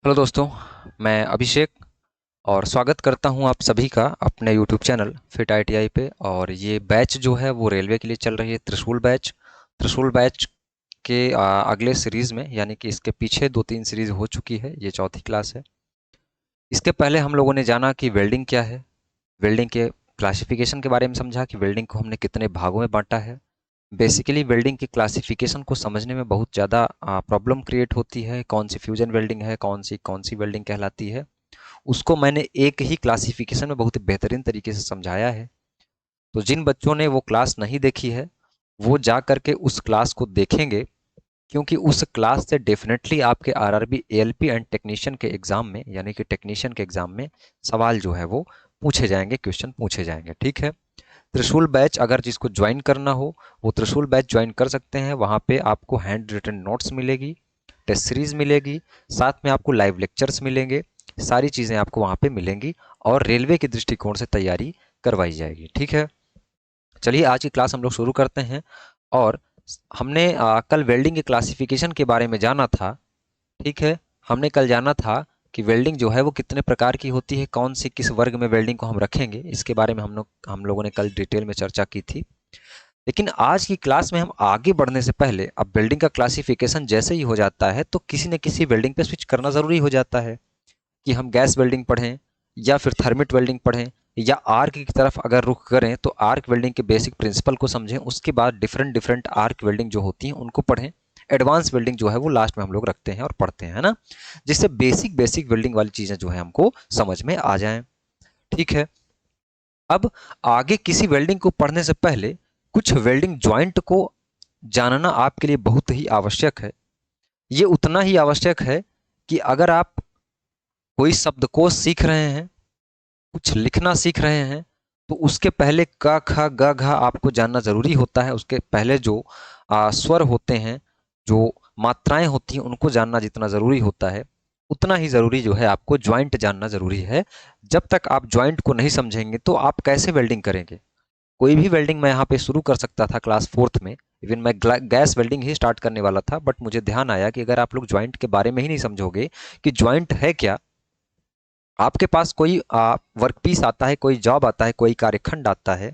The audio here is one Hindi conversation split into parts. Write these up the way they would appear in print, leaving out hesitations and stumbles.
हेलो दोस्तों, मैं अभिषेक और स्वागत करता हूं आप सभी का अपने यूट्यूब चैनल फिट आईटीआई पे। और ये बैच जो है वो रेलवे के लिए चल रही है, त्रिशूल बैच के अगले सीरीज़ में, यानी कि इसके पीछे 2-3 सीरीज़ हो चुकी है, ये चौथी क्लास है। इसके पहले हम लोगों ने जाना कि वेल्डिंग क्या है, वेल्डिंग के क्लासिफिकेशन के बारे में समझा कि वेल्डिंग को हमने कितने भागों में बांटा है। बेसिकली वेल्डिंग की क्लासिफिकेशन को समझने में बहुत ज़्यादा प्रॉब्लम क्रिएट होती है, कौन सी फ्यूजन वेल्डिंग है, कौन सी वेल्डिंग कहलाती है। उसको मैंने एक ही क्लासिफिकेशन में बहुत ही बेहतरीन तरीके से समझाया है। तो जिन बच्चों ने वो क्लास नहीं देखी है, वो जा करके उस क्लास को देखेंगे, क्योंकि उस क्लास से डेफिनेटली आपके आरआरबी एएलपी एंड टेक्नीशियन के एग्जाम में, यानी कि टेक्नीशियन के एग्जाम में सवाल जो है वो पूछे जाएंगे, क्वेश्चन पूछे जाएंगे। ठीक है। त्रिशूल बैच अगर जिसको ज्वाइन करना हो, वो त्रिशूल बैच ज्वाइन कर सकते हैं। वहाँ पे आपको हैंड रिटन नोट्स मिलेगी, टेस्ट सीरीज मिलेगी, साथ में आपको लाइव लेक्चर्स मिलेंगे, सारी चीज़ें आपको वहाँ पे मिलेंगी और रेलवे के दृष्टिकोण से तैयारी करवाई जाएगी। ठीक है। चलिए आज की क्लास हम लोग शुरू करते हैं। और हमने कल वेल्डिंग के क्लासिफिकेशन के बारे में जाना था। ठीक है। हमने कल जाना था कि वेल्डिंग जो है वो कितने प्रकार की होती है, कौन सी किस वर्ग में वेल्डिंग को हम रखेंगे, इसके बारे में हम लोगों ने कल डिटेल में चर्चा की थी। लेकिन आज की क्लास में हम आगे बढ़ने से पहले, अब वेल्डिंग का क्लासिफिकेशन जैसे ही हो जाता है तो किसी न किसी वेल्डिंग पे स्विच करना ज़रूरी हो जाता है, कि हम गैस वेल्डिंग पढ़ें या फिर थर्मिट वेल्डिंग पढ़ें, या आर्क की तरफ अगर रुख करें तो आर्क वेल्डिंग के बेसिक प्रिंसिपल को समझें, उसके बाद डिफरेंट डिफरेंट आर्क वेल्डिंग जो होती हैं उनको पढ़ें। एडवांस वेल्डिंग जो है वो लास्ट में हम लोग रखते हैं और पढ़ते हैं, है ना, जिससे बेसिक बेसिक वेल्डिंग वाली चीज़ें जो है हमको समझ में आ जाएं। ठीक है। अब आगे किसी वेल्डिंग को पढ़ने से पहले कुछ वेल्डिंग ज्वाइंट को जानना आपके लिए बहुत ही आवश्यक है। ये उतना ही आवश्यक है कि अगर आप कोई शब्दकोश सीख रहे हैं, कुछ लिखना सीख रहे हैं, तो उसके पहले क ख ग घ आपको जानना ज़रूरी होता है। उसके पहले जो स्वर होते हैं, जो मात्राएं होती हैं, उनको जानना जितना ज़रूरी होता है, उतना ही ज़रूरी जो है आपको ज्वाइंट जानना ज़रूरी है। जब तक आप ज्वाइंट को नहीं समझेंगे तो आप कैसे वेल्डिंग करेंगे। कोई भी वेल्डिंग मैं यहाँ पे शुरू कर सकता था क्लास फोर्थ में, इवन मैं गैस वेल्डिंग ही स्टार्ट करने वाला था, बट मुझे ध्यान आया कि अगर आप लोग ज्वाइंट के बारे में ही नहीं समझोगे कि ज्वाइंट है क्या। आपके पास कोई वर्कपीस आता है, कोई जॉब आता है, कोई कार्यखंड आता है,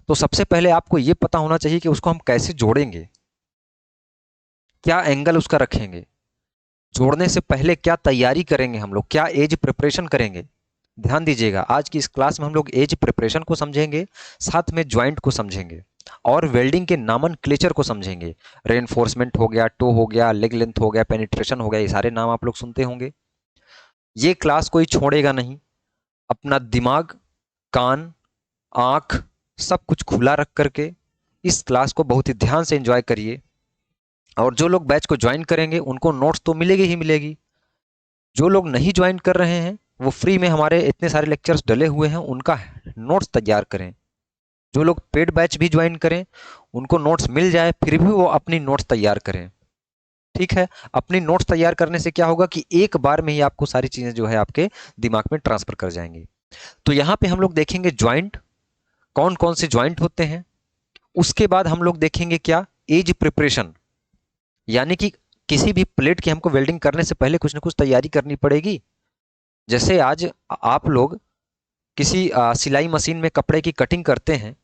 तो सबसे पहले आपको ये पता होना चाहिए कि उसको हम कैसे जोड़ेंगे, क्या एंगल उसका रखेंगे, जोड़ने से पहले क्या तैयारी करेंगे, हम लोग क्या एज प्रिपरेशन करेंगे। ध्यान दीजिएगा, आज की इस क्लास में हम लोग एज प्रिपरेशन को समझेंगे, साथ में ज्वाइंट को समझेंगे और वेल्डिंग के नामन क्लेचर को समझेंगे। रेनफोर्समेंट हो गया, टो हो गया, लेग लेंथ हो गया, पेनिट्रेशन हो गया, ये सारे नाम आप लोग सुनते होंगे। ये क्लास कोई छोड़ेगा नहीं। अपना दिमाग, कान, आंख, सब कुछ खुला रख करके इस क्लास को बहुत ही ध्यान से एंजॉय करिए। और जो लोग बैच को ज्वाइन करेंगे उनको नोट्स तो मिलेगी ही मिलेगी। जो लोग नहीं ज्वाइन कर रहे हैं वो फ्री में हमारे इतने सारे लेक्चर्स डले हुए हैं, उनका नोट्स तैयार करें। जो लोग पेड बैच भी ज्वाइन करें उनको नोट्स मिल जाए फिर भी वो अपनी नोट्स तैयार करें। ठीक है। अपनी नोट्स तैयार करने से क्या होगा कि एक बार में ही आपको सारी चीजें जो है आपके दिमाग में ट्रांसफर कर जाएंगी। तो यहाँ पे हम लोग देखेंगे ज्वाइंट, कौन कौन से ज्वाइंट होते हैं। उसके बाद हम लोग देखेंगे क्या, एज प्रिपरेशन, यानी कि किसी भी प्लेट की हमको वेल्डिंग करने से पहले कुछ ना कुछ तैयारी करनी पड़ेगी। जैसे आज आप लोग किसी सिलाई मशीन में कपड़े की कटिंग करते हैं,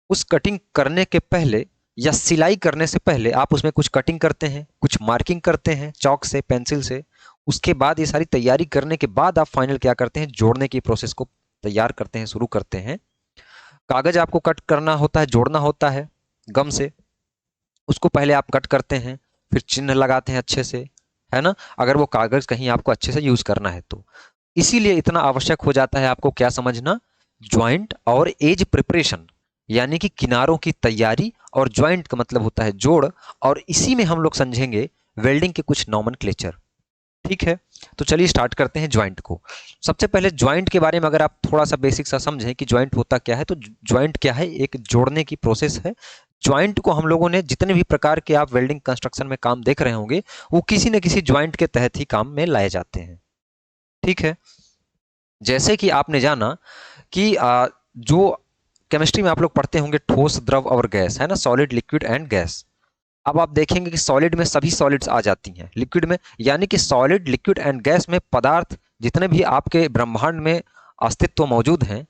उस कटिंग करने के पहले या सिलाई करने से पहले आप उसमें कुछ कटिंग करते हैं, कुछ मार्किंग करते हैं चौक से, पेंसिल से। उसके बाद ये सारी तैयारी करने के बाद आप फाइनल क्या करते हैं, जोड़ने की प्रोसेस को तैयार करते हैं, शुरू करते हैं। कागज आपको कट करना होता है, जोड़ना होता है गम से, उसको पहले आप कट करते हैं, फिर चिन्ह लगाते हैं अच्छे से, है ना, अगर वो कागज कहीं आपको अच्छे से यूज करना है तो। इसीलिए इतना आवश्यक हो जाता है आपको क्या समझना, ज्वाइंट और एज प्रिपरेशन, यानी कि किनारों की तैयारी। और ज्वाइंट का मतलब होता है जोड़, और इसी में हम लोग समझेंगे वेल्डिंग के कुछ नॉमेनक्लेचर। ठीक है। तो चलिए स्टार्ट करते हैं ज्वाइंट को। सबसे पहले ज्वाइंट के बारे में अगर आप थोड़ा सा बेसिक सा समझें कि ज्वाइंट होता क्या है, तो ज्वाइंट क्या है, एक जोड़ने की प्रोसेस है। ज्वाइंट को हम लोगों ने जितने भी प्रकार के आप वेल्डिंग कंस्ट्रक्शन में काम देख रहे होंगे, वो किसी न किसी ज्वाइंट के तहत ही काम में लाए जाते हैं। ठीक है। जैसे कि आपने जाना कि जो केमिस्ट्री में आप लोग पढ़ते होंगे ठोस, द्रव और गैस, है ना, सॉलिड, लिक्विड एंड गैस। अब आप देखेंगे कि सॉलिड में सभी सॉलिड्स आ जाती हैं, लिक्विड में, यानी कि सॉलिड, लिक्विड एंड गैस में पदार्थ जितने भी आपके ब्रह्मांड में अस्तित्व मौजूद हैं,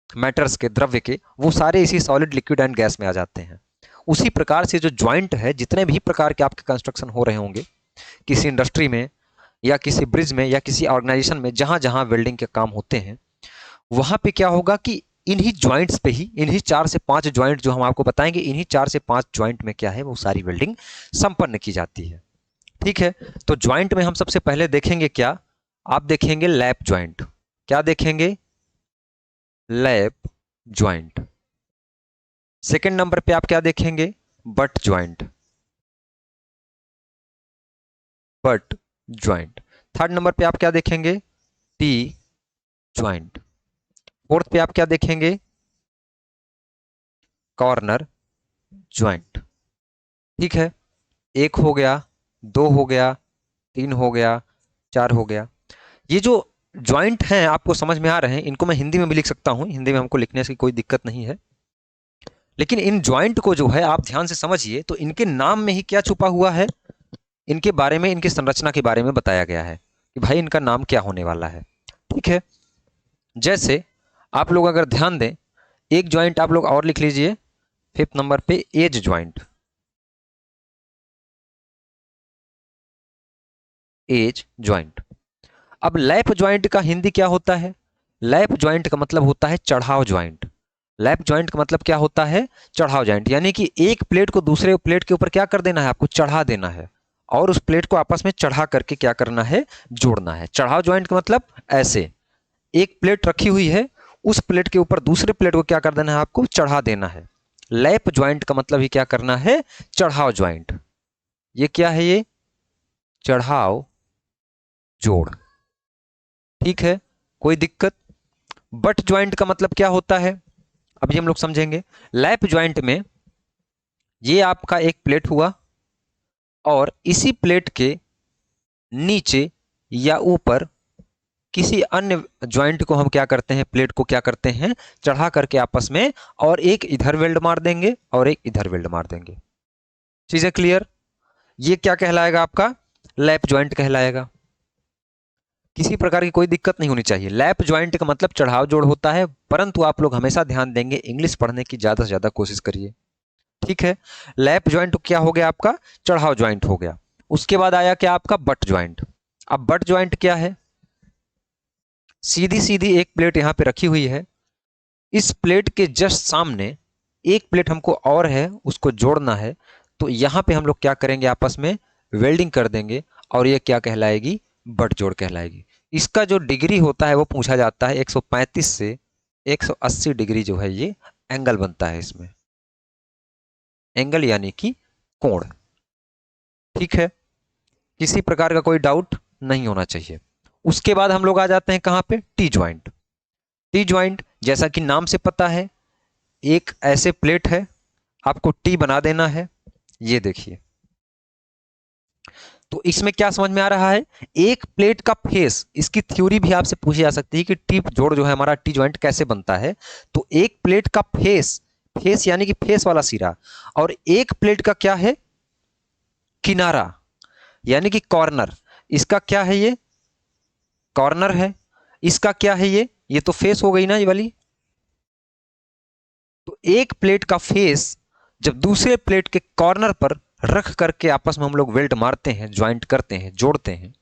मैटर्स के, द्रव्य के, वो सारे इसी सॉलिड, लिक्विड एंड गैस में आ जाते हैं। उसी प्रकार से जो ज्वाइंट है, जितने भी प्रकार के आपके कंस्ट्रक्शन हो रहे होंगे किसी इंडस्ट्री में या किसी ब्रिज में या किसी ऑर्गेनाइजेशन में, जहां जहां वेल्डिंग के काम होते हैं, वहां पे क्या होगा कि इन्हीं ज्वाइंट्स पे ही, इन्हीं 4 से 5 ज्वाइंट जो हम आपको बताएंगे, इन्हीं 4 से 5 ज्वाइंट में क्या है, वो सारी वेल्डिंग संपन्न की जाती है। ठीक है, तो ज्वाइंट में हम सबसे पहले देखेंगे क्या, आप देखेंगे लैप ज्वाइंट। क्या देखेंगे? Lap joint. सेकेंड नंबर पे आप क्या देखेंगे? But joint. But joint. Third number पे आप क्या देखेंगे? T joint. फोर्थ पे आप क्या देखेंगे? Corner joint. ठीक है, एक हो गया, दो हो गया, तीन हो गया, चार हो गया। ये जो ज्वाइंट हैं आपको समझ में आ रहे हैं, इनको मैं हिंदी में भी लिख सकता हूं, हिंदी में हमको लिखने से कोई दिक्कत नहीं है। लेकिन इन ज्वाइंट को जो है आप ध्यान से समझिए, तो इनके नाम में ही क्या छुपा हुआ है, इनके बारे में, इनकी संरचना के बारे में बताया गया है कि भाई इनका नाम क्या होने वाला है। ठीक है, जैसे आप लोग अगर ध्यान दें, एक ज्वाइंट आप लोग और लिख लीजिए, फिफ्थ नंबर पे एज ज्वाइंट। Edge joint. अब लैप ज्वाइंट का हिंदी क्या होता है? लैप ज्वाइंट का मतलब होता है चढ़ाव ज्वाइंट। लैप ज्वाइंट का मतलब क्या होता है? चढ़ाव ज्वाइंट, यानी कि एक प्लेट को दूसरे प्लेट के ऊपर क्या कर देना है, आपको चढ़ा देना है, और उस प्लेट को आपस में चढ़ा करके क्या करना है, जोड़ना है। चढ़ाव ज्वाइंट का मतलब ऐसे, एक प्लेट रखी हुई है, उस प्लेट के ऊपर दूसरे प्लेट को क्या कर देना है, आपको चढ़ा देना है। लैप ज्वाइंट का मतलब ही क्या करना है, चढ़ाव ज्वाइंट। ये क्या है? ये चढ़ाव जोड़। ठीक है, कोई दिक्कत? बट ज्वाइंट का मतलब क्या होता है, अभी हम लोग समझेंगे। लैप ज्वाइंट में ये आपका एक प्लेट हुआ, और इसी प्लेट के नीचे या ऊपर किसी अन्य ज्वाइंट को हम क्या करते हैं, प्लेट को क्या करते हैं, चढ़ा करके आपस में, और एक इधर वेल्ड मार देंगे और एक इधर वेल्ड मार देंगे। चीजें क्लियर? ये क्या कहलाएगा, आपका लैप ज्वाइंट कहलाएगा। किसी प्रकार की कोई दिक्कत नहीं होनी चाहिए। लैप ज्वाइंट का मतलब चढ़ाव जोड़ होता है, परंतु आप लोग हमेशा ध्यान देंगे, इंग्लिश पढ़ने की ज्यादा से ज्यादा कोशिश करिए। ठीक है, लैप ज्वाइंट क्या हो गया, आपका चढ़ाव ज्वाइंट हो गया। उसके बाद आया क्या, आपका बट ज्वाइंट। अब बट ज्वाइंट क्या है? सीधी सीधी एक प्लेट यहां पे रखी हुई है, इस प्लेट के जस्ट सामने एक प्लेट हमको और है, उसको जोड़ना है, तो यहां पे हम लोग क्या करेंगे, आपस में वेल्डिंग कर देंगे, और ये क्या कहलाएगी, बट जोड़ कहलाएगी। इसका जो डिग्री होता है वो पूछा जाता है, 135 से 180 डिग्री जो है ये एंगल बनता है इसमें। एंगल यानी कि कोण। ठीक है, किसी प्रकार का कोई डाउट नहीं होना चाहिए। उसके बाद हम लोग आ जाते हैं कहां पे, टी ज्वाइंट। टी ज्वाइंट जैसा कि नाम से पता है, एक ऐसे प्लेट है, आपको टी बना देना है। ये देखिए, तो इसमें क्या समझ में आ रहा है, एक प्लेट का फेस, इसकी थ्योरी भी आपसे पूछी जा सकती है कि टी जोड़ जो है हमारा, टी ज्वाइंट कैसे बनता है। तो एक प्लेट का फेस, फेस यानी कि फेस वाला सिरा, और एक प्लेट का क्या है, किनारा, यानी कि कॉर्नर। इसका क्या है, ये कॉर्नर है। इसका क्या है, ये तो फेस हो गई ना, ये वाली। तो एक प्लेट का फेस जब दूसरे प्लेट के कॉर्नर पर रख करके आपस में हम लोग वेल्ड मारते हैं, ज्वाइंट करते हैं, जोड़ते हैं,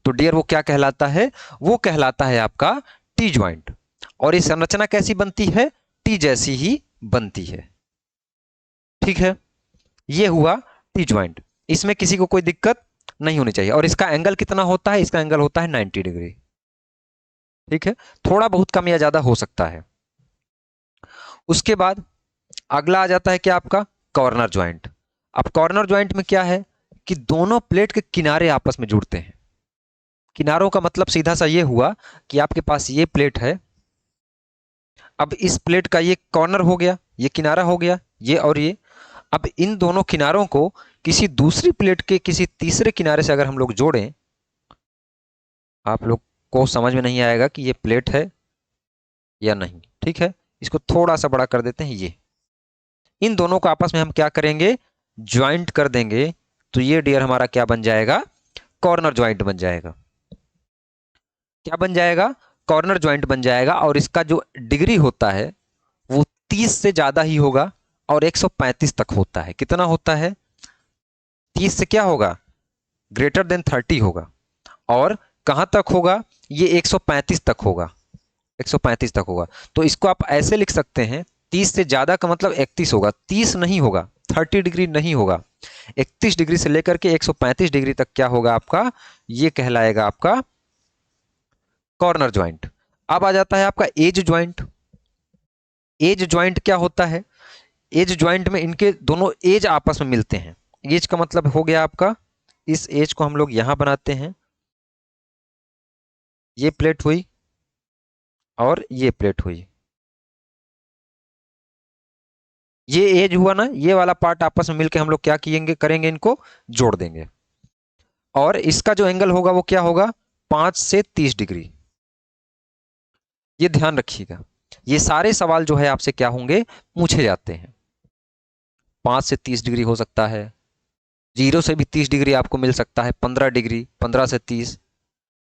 तो डियर वो क्या कहलाता है, वो कहलाता है आपका टी ज्वाइंट। और ये संरचना कैसी बनती है, टी जैसी ही बनती है। ठीक है, ये हुआ टी ज्वाइंट। इसमें किसी को कोई दिक्कत नहीं होनी चाहिए। और इसका एंगल कितना होता है, इसका एंगल होता है 90 डिग्री। ठीक है, थोड़ा बहुत कम या ज्यादा हो सकता है। उसके बाद अगला आ जाता है क्या, आपका कॉर्नर ज्वाइंट। अब कॉर्नर ज्वाइंट में क्या है कि दोनों प्लेट के किनारे आपस में जुड़ते हैं। किनारों का मतलब सीधा सा ये हुआ कि आपके पास ये प्लेट है, अब इस प्लेट का ये कॉर्नर हो गया, ये किनारा हो गया, ये और ये। अब इन दोनों किनारों को किसी दूसरी प्लेट के किसी तीसरे किनारे से अगर हम लोग जोड़ें, आप लोग को समझ में नहीं आएगा कि ये प्लेट है या नहीं। ठीक है, इसको थोड़ा सा बड़ा कर देते हैं। ये इन दोनों को आपस में हम क्या करेंगे, ज्वाइंट कर देंगे तो ये डियर हमारा क्या बन जाएगा, कॉर्नर ज्वाइंट बन जाएगा। क्या बन जाएगा, कॉर्नर ज्वाइंट बन जाएगा। और इसका जो डिग्री होता है वो 30 से ज्यादा ही होगा और 135 तक होता है। कितना होता है, 30 से क्या होगा, ग्रेटर देन 30 होगा। और कहां तक होगा, ये 135 तक होगा, 135 तक होगा। तो इसको आप ऐसे लिख सकते हैं, 30 से ज्यादा का मतलब 31 होगा, 30 नहीं होगा, 30 डिग्री नहीं होगा। 31 डिग्री से लेकर के 135 डिग्री तक क्या होगा आपका, ये कहलाएगा आपका कॉर्नर ज्वाइंट। अब आ जाता है आपका एज ज्वाइंट। एज ज्वाइंट क्या होता है, एज ज्वाइंट में इनके दोनों एज आपस में मिलते हैं। एज का मतलब हो गया आपका, इस एज को हम लोग यहां बनाते हैं, ये प्लेट हुई और ये प्लेट हुई, ये एज हुआ ना, ये वाला पार्ट आपस में मिलके हम लोग क्या किएंगे, करेंगे, इनको जोड़ देंगे। और इसका जो एंगल होगा वो क्या होगा, 5 से 30 डिग्री। ये ध्यान रखिएगा, ये सारे सवाल जो है आपसे क्या होंगे, पूछे जाते हैं। 5 से 30 डिग्री हो सकता है, 0 से भी 30 डिग्री आपको मिल सकता है, 15 डिग्री, 15 से 30,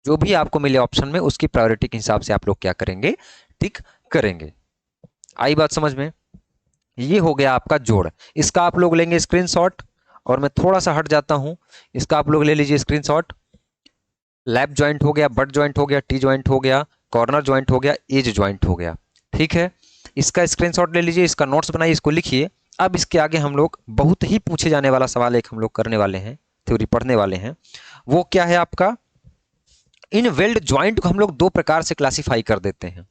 जो भी आपको मिले ऑप्शन में उसकी प्रायोरिटी के हिसाब से आप लोग क्या करेंगे, टिक करेंगे। आई बात समझ में। ये हो गया आपका जोड़। इसका आप लोग लेंगे स्क्रीनशॉट, और मैं थोड़ा सा हट जाता हूं, इसका आप लोग ले लीजिए स्क्रीनशॉट। लैप ज्वाइंट हो गया, बट ज्वाइंट हो गया, टी ज्वाइंट हो गया, कॉर्नर ज्वाइंट हो गया, एज ज्वाइंट हो गया। ठीक है, इसका स्क्रीनशॉट ले लीजिए, इसका नोट्स बनाइए, इसको लिखिए। अब इसके आगे हम लोग बहुत ही पूछे जाने वाला सवाल एक हम लोग करने वाले हैं, थ्योरी पढ़ने वाले हैं। वो क्या है आपका, इन वेल्ड ज्वाइंट को हम लोग दो प्रकार से क्लासिफाई कर देते हैं।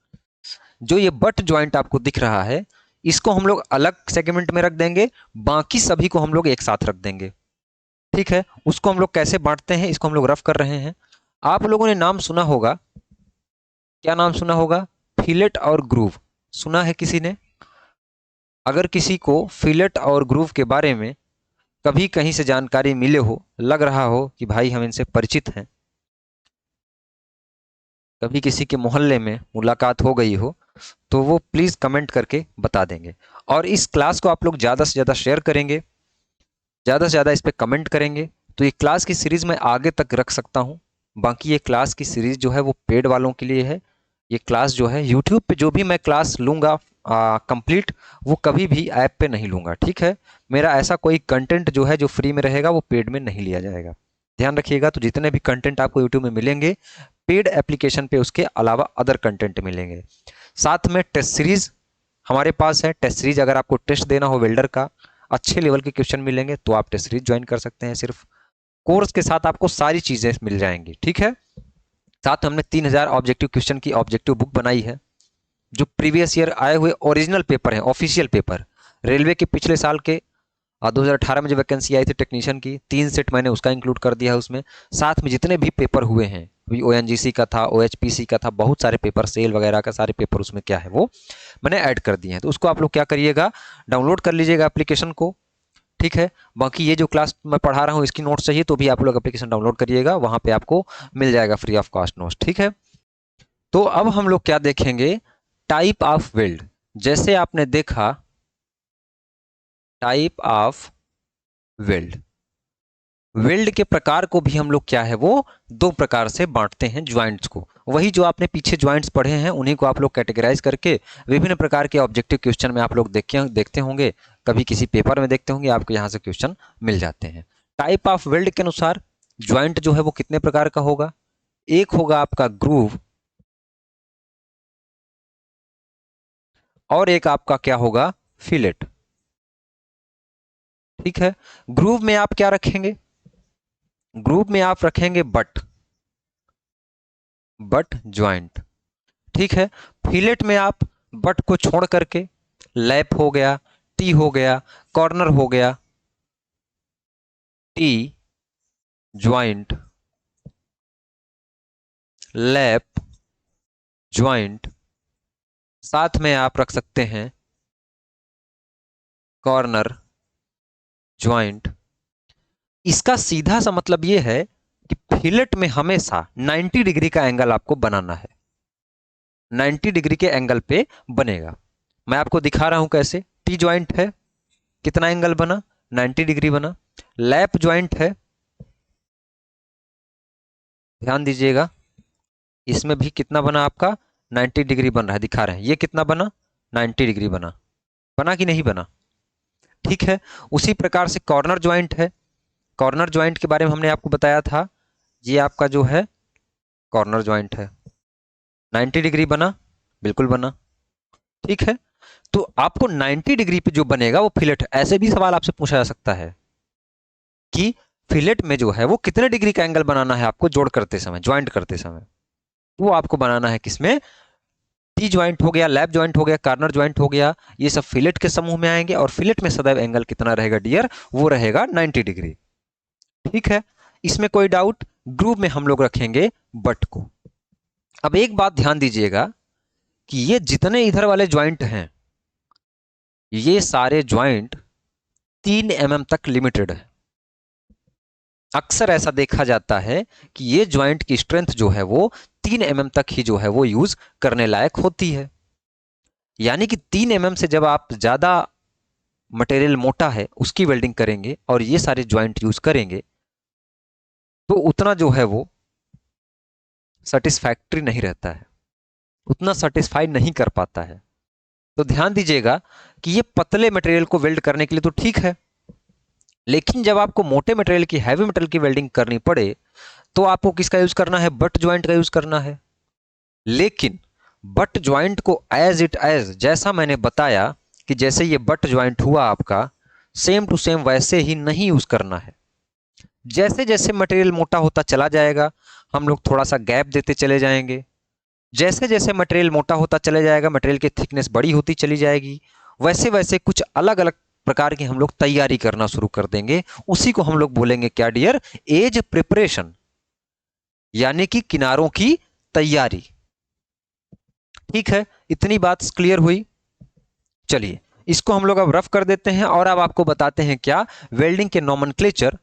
जो ये बट ज्वाइंट आपको दिख रहा है, इसको हम लोग अलग सेगमेंट में रख देंगे, बाकी सभी को हम लोग एक साथ रख देंगे। ठीक है, उसको हम लोग कैसे बांटते हैं, इसको हम लोग रफ कर रहे हैं। आप लोगों ने नाम सुना होगा, क्या नाम सुना होगा, फिलेट और ग्रूव, सुना है किसी ने? अगर किसी को फिलेट और ग्रूव के बारे में कभी कहीं से जानकारी मिले हो, लग रहा हो कि भाई हम इनसे परिचित हैं, कभी किसी के मोहल्ले में मुलाकात हो गई हो, तो वो प्लीज कमेंट करके बता देंगे। और इस क्लास को आप लोग ज्यादा से ज्यादा शेयर करेंगे, ज्यादा से ज्यादा इस पे कमेंट करेंगे, तो ये क्लास की सीरीज मैं आगे तक रख सकता हूँ। बाकी ये क्लास की सीरीज जो है वो पेड वालों के लिए है। ये क्लास जो है यूट्यूब पे जो भी मैं क्लास लूंगा कंप्लीट, वो कभी भी ऐप पे नहीं लूंगा। ठीक है, मेरा ऐसा कोई कंटेंट जो है जो फ्री में रहेगा वो पेड में नहीं लिया जाएगा, ध्यान रखिएगा। तो जितने भी कंटेंट आपको यूट्यूब में मिलेंगे, पेड एप्लीकेशन पे उसके अलावा अदर कंटेंट मिलेंगे। साथ में टेस्ट सीरीज हमारे पास है। टेस्ट सीरीज अगर आपको टेस्ट देना हो वेल्डर का, अच्छे लेवल के क्वेश्चन मिलेंगे, तो आप टेस्ट सीरीज ज्वाइन कर सकते हैं। सिर्फ कोर्स के साथ आपको सारी चीजें मिल जाएंगी। ठीक है, साथ में हमने 3000 ऑब्जेक्टिव क्वेश्चन की ऑब्जेक्टिव बुक बनाई है, जो प्रीवियस ईयर आए हुए ओरिजिनल पेपर हैं, ऑफिशियल पेपर, रेलवे के पिछले साल के 2018 में जो वैकेंसी आई थी टेक्नीशियन की, 3 सेट मैंने उसका इंक्लूड कर दिया है उसमें। साथ में जितने भी पेपर हुए हैं, ONGC का था, OHPC का था, बहुत सारे पेपर, सेल वगैरह का सारे पेपर उसमें क्या है वो मैंने ऐड कर दिए हैं। तो उसको आप लोग क्या करिएगा, डाउनलोड कर लीजिएगा एप्लीकेशन को। ठीक है, बाकी ये जो क्लास मैं पढ़ा रहा हूँ इसकी नोट्स चाहिए तो भी आप लोग एप्लीकेशन डाउनलोड करिएगा, वहां पे आपको मिल जाएगा फ्री ऑफ कॉस्ट नोट्स। ठीक है, तो अब हम लोग क्या देखेंगे, टाइप ऑफ वेल्ड। जैसे आपने देखा टाइप ऑफ वेल्ड, वेल्ड के प्रकार को भी हम लोग क्या है वो दो प्रकार से बांटते हैं ज्वाइंट्स को। वही जो आपने पीछे ज्वाइंट्स पढ़े हैं उन्हीं को आप लोग कैटेगराइज करके विभिन्न प्रकार के ऑब्जेक्टिव क्वेश्चन में आप लोग देखते होंगे, कभी किसी पेपर में देखते होंगे, आपको यहाँ से क्वेश्चन मिल जाते हैं। टाइप ऑफ वेल्ड के अनुसार ज्वाइंट जो है वो कितने प्रकार का होगा, एक होगा आपका ग्रूव, और एक आपका क्या होगा, फिलेट। ठीक है, ग्रूव में आप क्या रखेंगे, ग्रुप में आप रखेंगे बट ज्वाइंट। ठीक है, फिलेट में आप बट को छोड़ करके लैप हो गया, टी हो गया, कॉर्नर हो गया, टी ज्वाइंट, लैप ज्वाइंट, साथ में आप रख सकते हैं कॉर्नर ज्वाइंट। इसका सीधा सा मतलब यह है कि फिलेट में हमेशा 90 डिग्री का एंगल आपको बनाना है, 90 डिग्री के एंगल पे बनेगा। मैं आपको दिखा रहा हूं कैसे। टी ज्वाइंट है, कितना एंगल बना, 90 डिग्री बना। लैप ज्वाइंट है, ध्यान दीजिएगा, इसमें भी कितना बना आपका 90 डिग्री बन रहा है, दिखा रहे हैं, ये कितना बना 90 डिग्री बना। बना कि नहीं बना? ठीक है। उसी प्रकार से कॉर्नर ज्वाइंट है। कॉर्नर ज्वाइंट के बारे में हमने आपको बताया था, ये आपका जो है कॉर्नर ज्वाइंट है, 90 डिग्री बना, बिल्कुल बना। ठीक है। तो आपको 90 डिग्री पे जो बनेगा वो फिलेट, ऐसे भी सवाल आपसे पूछा जा सकता है कि फिलेट में जो है वो कितने डिग्री का एंगल बनाना है आपको जोड़ करते समय, ज्वाइंट करते समय। वो आपको बनाना है किसमें? टी ज्वाइंट हो गया, लैप ज्वाइंट हो गया, कार्नर ज्वाइंट हो गया, ये सब फिलेट के समूह में आएंगे। और फिलेट में सदैव एंगल कितना रहेगा डियर? वो रहेगा 90 डिग्री। ठीक है, इसमें कोई डाउट? ग्रुप में हम लोग रखेंगे बट को। अब एक बात ध्यान दीजिएगा कि ये जितने इधर वाले ज्वाइंट हैं, ये सारे ज्वाइंट 3 mm तक लिमिटेड है। अक्सर ऐसा देखा जाता है कि ये ज्वाइंट की स्ट्रेंथ जो है वो 3 mm तक ही जो है वो यूज करने लायक होती है। यानी कि 3 mm से जब आप ज्यादा मटेरियल मोटा है उसकी वेल्डिंग करेंगे और ये सारे ज्वाइंट यूज करेंगे तो उतना जो है वो सेटिस्फैक्ट्री नहीं रहता है, उतना सेटिस्फाई नहीं कर पाता है। तो ध्यान दीजिएगा कि ये पतले मटेरियल को वेल्ड करने के लिए तो ठीक है, लेकिन जब आपको मोटे मटेरियल की, हैवी मटेरियल की वेल्डिंग करनी पड़े तो आपको किसका यूज करना है? बट ज्वाइंट का यूज करना है। लेकिन बट ज्वाइंट को एज इट एज, जैसा मैंने बताया कि जैसे ये बट ज्वाइंट हुआ आपका, सेम टू सेम वैसे ही नहीं यूज करना है। जैसे जैसे मटेरियल मोटा होता चला जाएगा हम लोग थोड़ा सा गैप देते चले जाएंगे। जैसे जैसे मटेरियल मोटा होता चले जाएगा, मटेरियल की थिकनेस बड़ी होती चली जाएगी, वैसे वैसे कुछ अलग अलग प्रकार की हम लोग तैयारी करना शुरू कर देंगे। उसी को हम लोग बोलेंगे क्या डियर? एज प्रिपरेशन, यानी कि किनारों की तैयारी। ठीक है, इतनी बात क्लियर हुई। चलिए इसको हम लोग अब रफ कर देते हैं और अब आपको बताते हैं क्या वेल्डिंग के नॉमेनक्लेचर।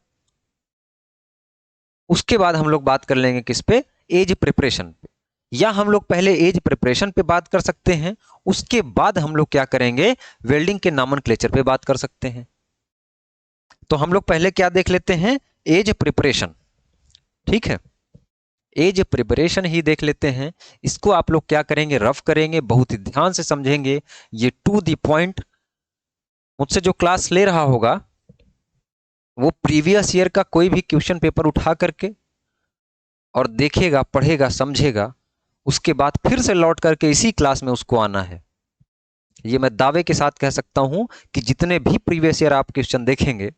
उसके बाद हम लोग बात कर लेंगे किस पे? एज प्रिपरेशन पे। या हम लोग पहले एज प्रिपरेशन पे बात कर सकते हैं, उसके बाद हम लोग क्या करेंगे? वेल्डिंग के नॉमेनक्लेचर पे बात कर सकते हैं। तो हम लोग पहले क्या देख लेते हैं? Edge preparation. ठीक है, एज प्रिपरेशन ही देख लेते हैं। इसको आप लोग क्या करेंगे? रफ करेंगे, बहुत ही ध्यान से समझेंगे, ये टू द पॉइंट। मुझसे जो क्लास ले रहा होगा वो प्रीवियस ईयर का कोई भी क्वेश्चन पेपर उठा करके और देखेगा, पढ़ेगा, समझेगा, उसके बाद फिर से लौट करके इसी क्लास में उसको आना है। ये मैं दावे के साथ कह सकता हूं कि जितने भी प्रीवियस ईयर आप क्वेश्चन देखेंगे,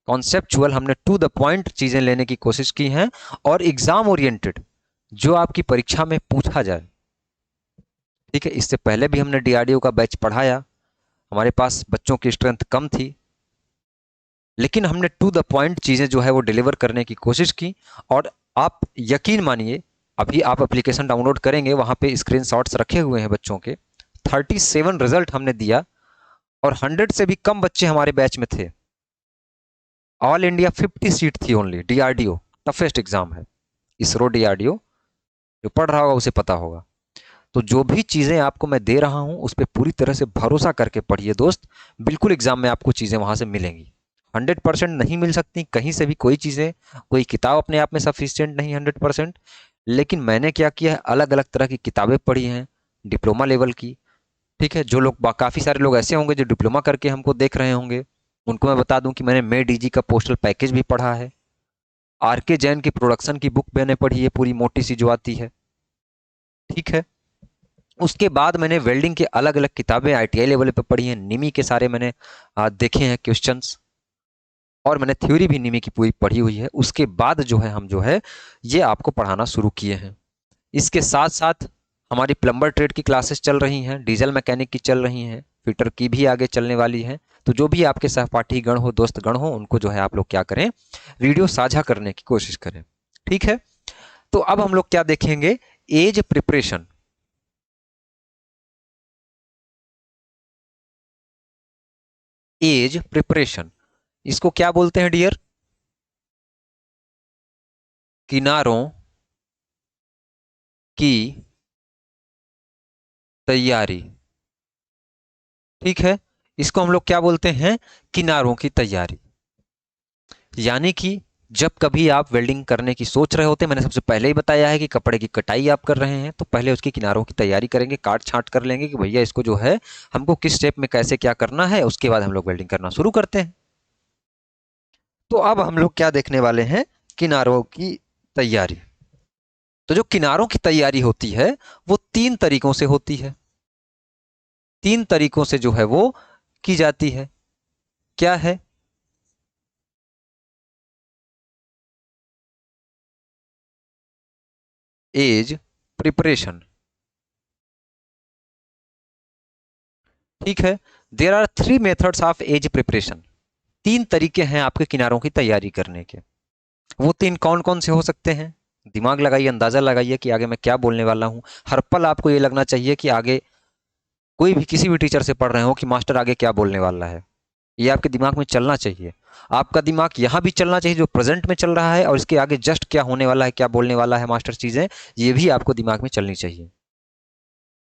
कॉन्सेप्चुअल हमने टू द पॉइंट चीजें लेने की कोशिश की हैं और एग्जाम ओरिएंटेड, जो आपकी परीक्षा में पूछा जाए। ठीक है, इससे पहले भी हमने डीआरडीओ का बैच पढ़ाया, हमारे पास बच्चों की स्ट्रेंथ कम थी, लेकिन हमने टू द पॉइंट चीजें जो है वो डिलीवर करने की कोशिश की। और आप यकीन मानिए, अभी आप एप्लीकेशन डाउनलोड करेंगे, वहां पे स्क्रीनशॉट्स रखे हुए हैं बच्चों के, 37 रिजल्ट हमने दिया और 100 से भी कम बच्चे हमारे बैच में थे। ऑल इंडिया 50 सीट थी ओनली। डीआरडीओ टफेस्ट एग्जाम है, इसरो डीआरडीओ, जो पढ़ रहा होगा उसे पता होगा। तो जो भी चीजें आपको मैं दे रहा हूं उस पर पूरी तरह से भरोसा करके पढ़िए दोस्त, बिल्कुल एग्जाम में आपको चीजें वहां से मिलेंगी। 100% नहीं मिल सकती कहीं से भी कोई चीजें, कोई किताब अपने आप में सफिशियंट नहीं 100%। लेकिन मैंने क्या किया है, अलग अलग तरह की किताबें पढ़ी हैं डिप्लोमा लेवल की। ठीक है, जो लोग, काफी सारे लोग ऐसे होंगे जो डिप्लोमा करके हमको देख रहे होंगे, उनको मैं बता दूं कि मैंने मे डीजी का पोस्टल पैकेज भी पढ़ा है। आर के जैन की प्रोडक्शन की बुक मैंने पढ़ी है, पूरी मोटी सी जो आती है। ठीक है, उसके बाद मैंने वेल्डिंग के अलग अलग किताबें आईटीआई लेवल पे पढ़ी हैं, निमी के सारे मैंने देखे हैं क्वेश्चंस, और मैंने थ्योरी भी निमी की पूरी पढ़ी हुई है। उसके बाद जो है हम जो है ये आपको पढ़ाना शुरू किए हैं। इसके साथ साथ हमारी प्लम्बर ट्रेड की क्लासेस चल रही हैं, डीजल मैकेनिक की चल रही हैं, फिटर की भी आगे चलने वाली हैं। तो जो भी आपके सहपाठी गण हो, दोस्त गण हो, उनको जो है आप लोग क्या करें? वीडियो साझा करने की कोशिश करें। ठीक है, तो अब हम लोग क्या देखेंगे? As preparation. एज प्रिपरेशन, इसको क्या बोलते हैं डियर? किनारों की तैयारी। ठीक है, इसको हम लोग क्या बोलते हैं, किनारों की तैयारी। यानी कि जब कभी आप वेल्डिंग करने की सोच रहे होते हैं, मैंने सबसे पहले ही बताया है कि कपड़े की कटाई आप कर रहे हैं तो पहले उसकी किनारों की तैयारी करेंगे, काट छांट कर लेंगे कि भैया इसको जो है हमको किस स्टेप में कैसे क्या करना है, उसके बाद हम लोग वेल्डिंग करना शुरू करते हैं। तो अब हम लोग क्या देखने वाले हैं, किनारों की तैयारी। तो जो किनारों की तैयारी होती है वो तीन तरीकों से होती है, तीन तरीकों से जो है वो की जाती है। क्या है? Edge preparation. ठीक है। There are three methods of edge preparation. तीन तरीके हैं आपके किनारों की तैयारी करने के। वो तीन कौन कौन से हो सकते हैं? दिमाग लगाइए, अंदाजा लगाइए कि आगे मैं क्या बोलने वाला हूं। हर पल आपको ये लगना चाहिए कि आगे कोई भी किसी भी टीचर से पढ़ रहे हो कि मास्टर आगे क्या बोलने वाला है, ये आपके दिमाग में चलना चाहिए। आपका दिमाग यहां भी चलना चाहिए जो प्रेजेंट में चल रहा है, और इसके आगे जस्ट क्या होने वाला है, क्या बोलने वाला है मास्टर चीजें, ये भी आपको दिमाग में चलनी चाहिए।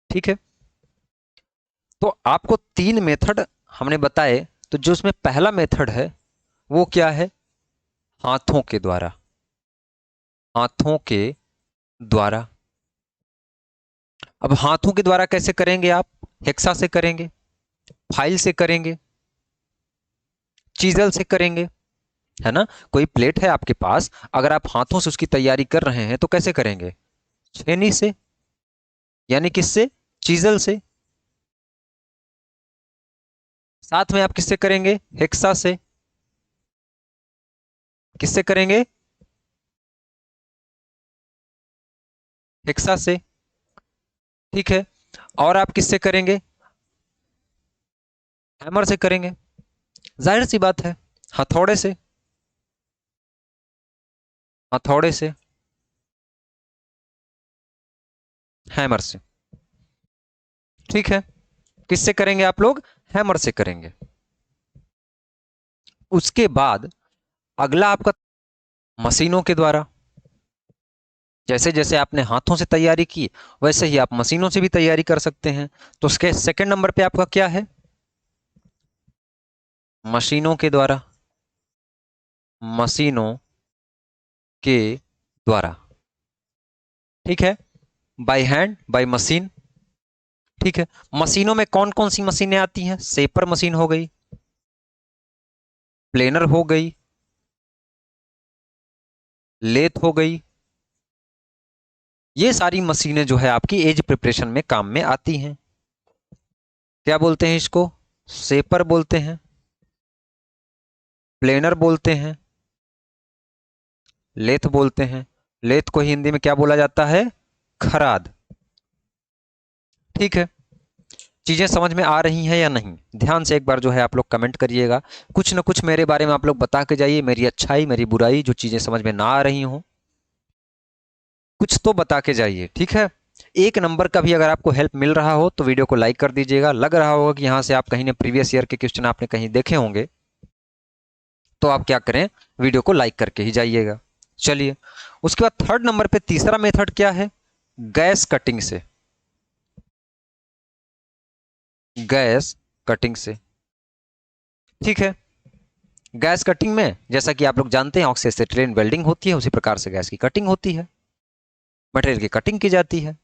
ठीक है। तो आपको तीन मेथड हमने बताए, तो जो उसमें पहला मेथड है वो क्या है? हाथों के द्वारा। हाथों के द्वारा। अब हाथों के द्वारा कैसे करेंगे आप? हेक्सा से करेंगे, फाइल से करेंगे, चीजल से करेंगे, है ना। कोई प्लेट है आपके पास, अगर आप हाथों से उसकी तैयारी कर रहे हैं तो कैसे करेंगे? छेनी से, यानी किससे? चीजल से। साथ में आप किससे करेंगे? हेक्सा से। किससे करेंगे? हेक्सा से। ठीक है। और आप किससे करेंगे? हैमर से करेंगे। जाहिर सी बात है, हथौड़े से। हथौड़े से, हैमर से। ठीक है। किससे करेंगे आप लोग? हैमर से करेंगे। उसके बाद अगला आपका मशीनों के द्वारा। जैसे जैसे आपने हाथों से तैयारी की वैसे ही आप मशीनों से भी तैयारी कर सकते हैं। तो उसके सेकंड नंबर पे आपका क्या है? मशीनों के द्वारा। मशीनों के द्वारा। ठीक है। By hand, by machine. ठीक है। मशीनों में कौन कौन सी मशीनें आती हैं? सेपर मशीन हो गई, प्लेनर हो गई, लेथ हो गई। ये सारी मशीनें जो है आपकी एज प्रिपरेशन में काम में आती हैं। क्या बोलते हैं इसको? सेपर बोलते हैं, प्लेनर बोलते हैं, लेथ बोलते हैं। लेथ को हिंदी में क्या बोला जाता है? खराद। ठीक है। चीजें समझ में आ रही हैं या नहीं? ध्यान से एक बार जो है आप लोग कमेंट करिएगा। कुछ ना कुछ मेरे बारे में आप लोग बता के जाइए, मेरी अच्छाई मेरी बुराई, जो चीजें समझ में ना आ रही हो कुछ तो बता के जाइए। ठीक है। एक नंबर का भी अगर आपको हेल्प मिल रहा हो तो वीडियो को लाइक कर दीजिएगा। लग रहा होगा कि यहाँ से आप कहीं ने प्रीवियस ईयर के क्वेश्चन आपने कहीं देखे होंगे, तो आप क्या करें, वीडियो को लाइक करके ही जाइएगा। चलिए, उसके बाद थर्ड नंबर पे तीसरा मेथड क्या है? गैस कटिंग से। गैस कटिंग से। ठीक है। गैस कटिंग में जैसा कि आप लोग जानते हैं ऑक्सीसेटिलीन वेल्डिंग होती है, उसी प्रकार से गैस की कटिंग होती है, मटेरियल की कटिंग की जाती है।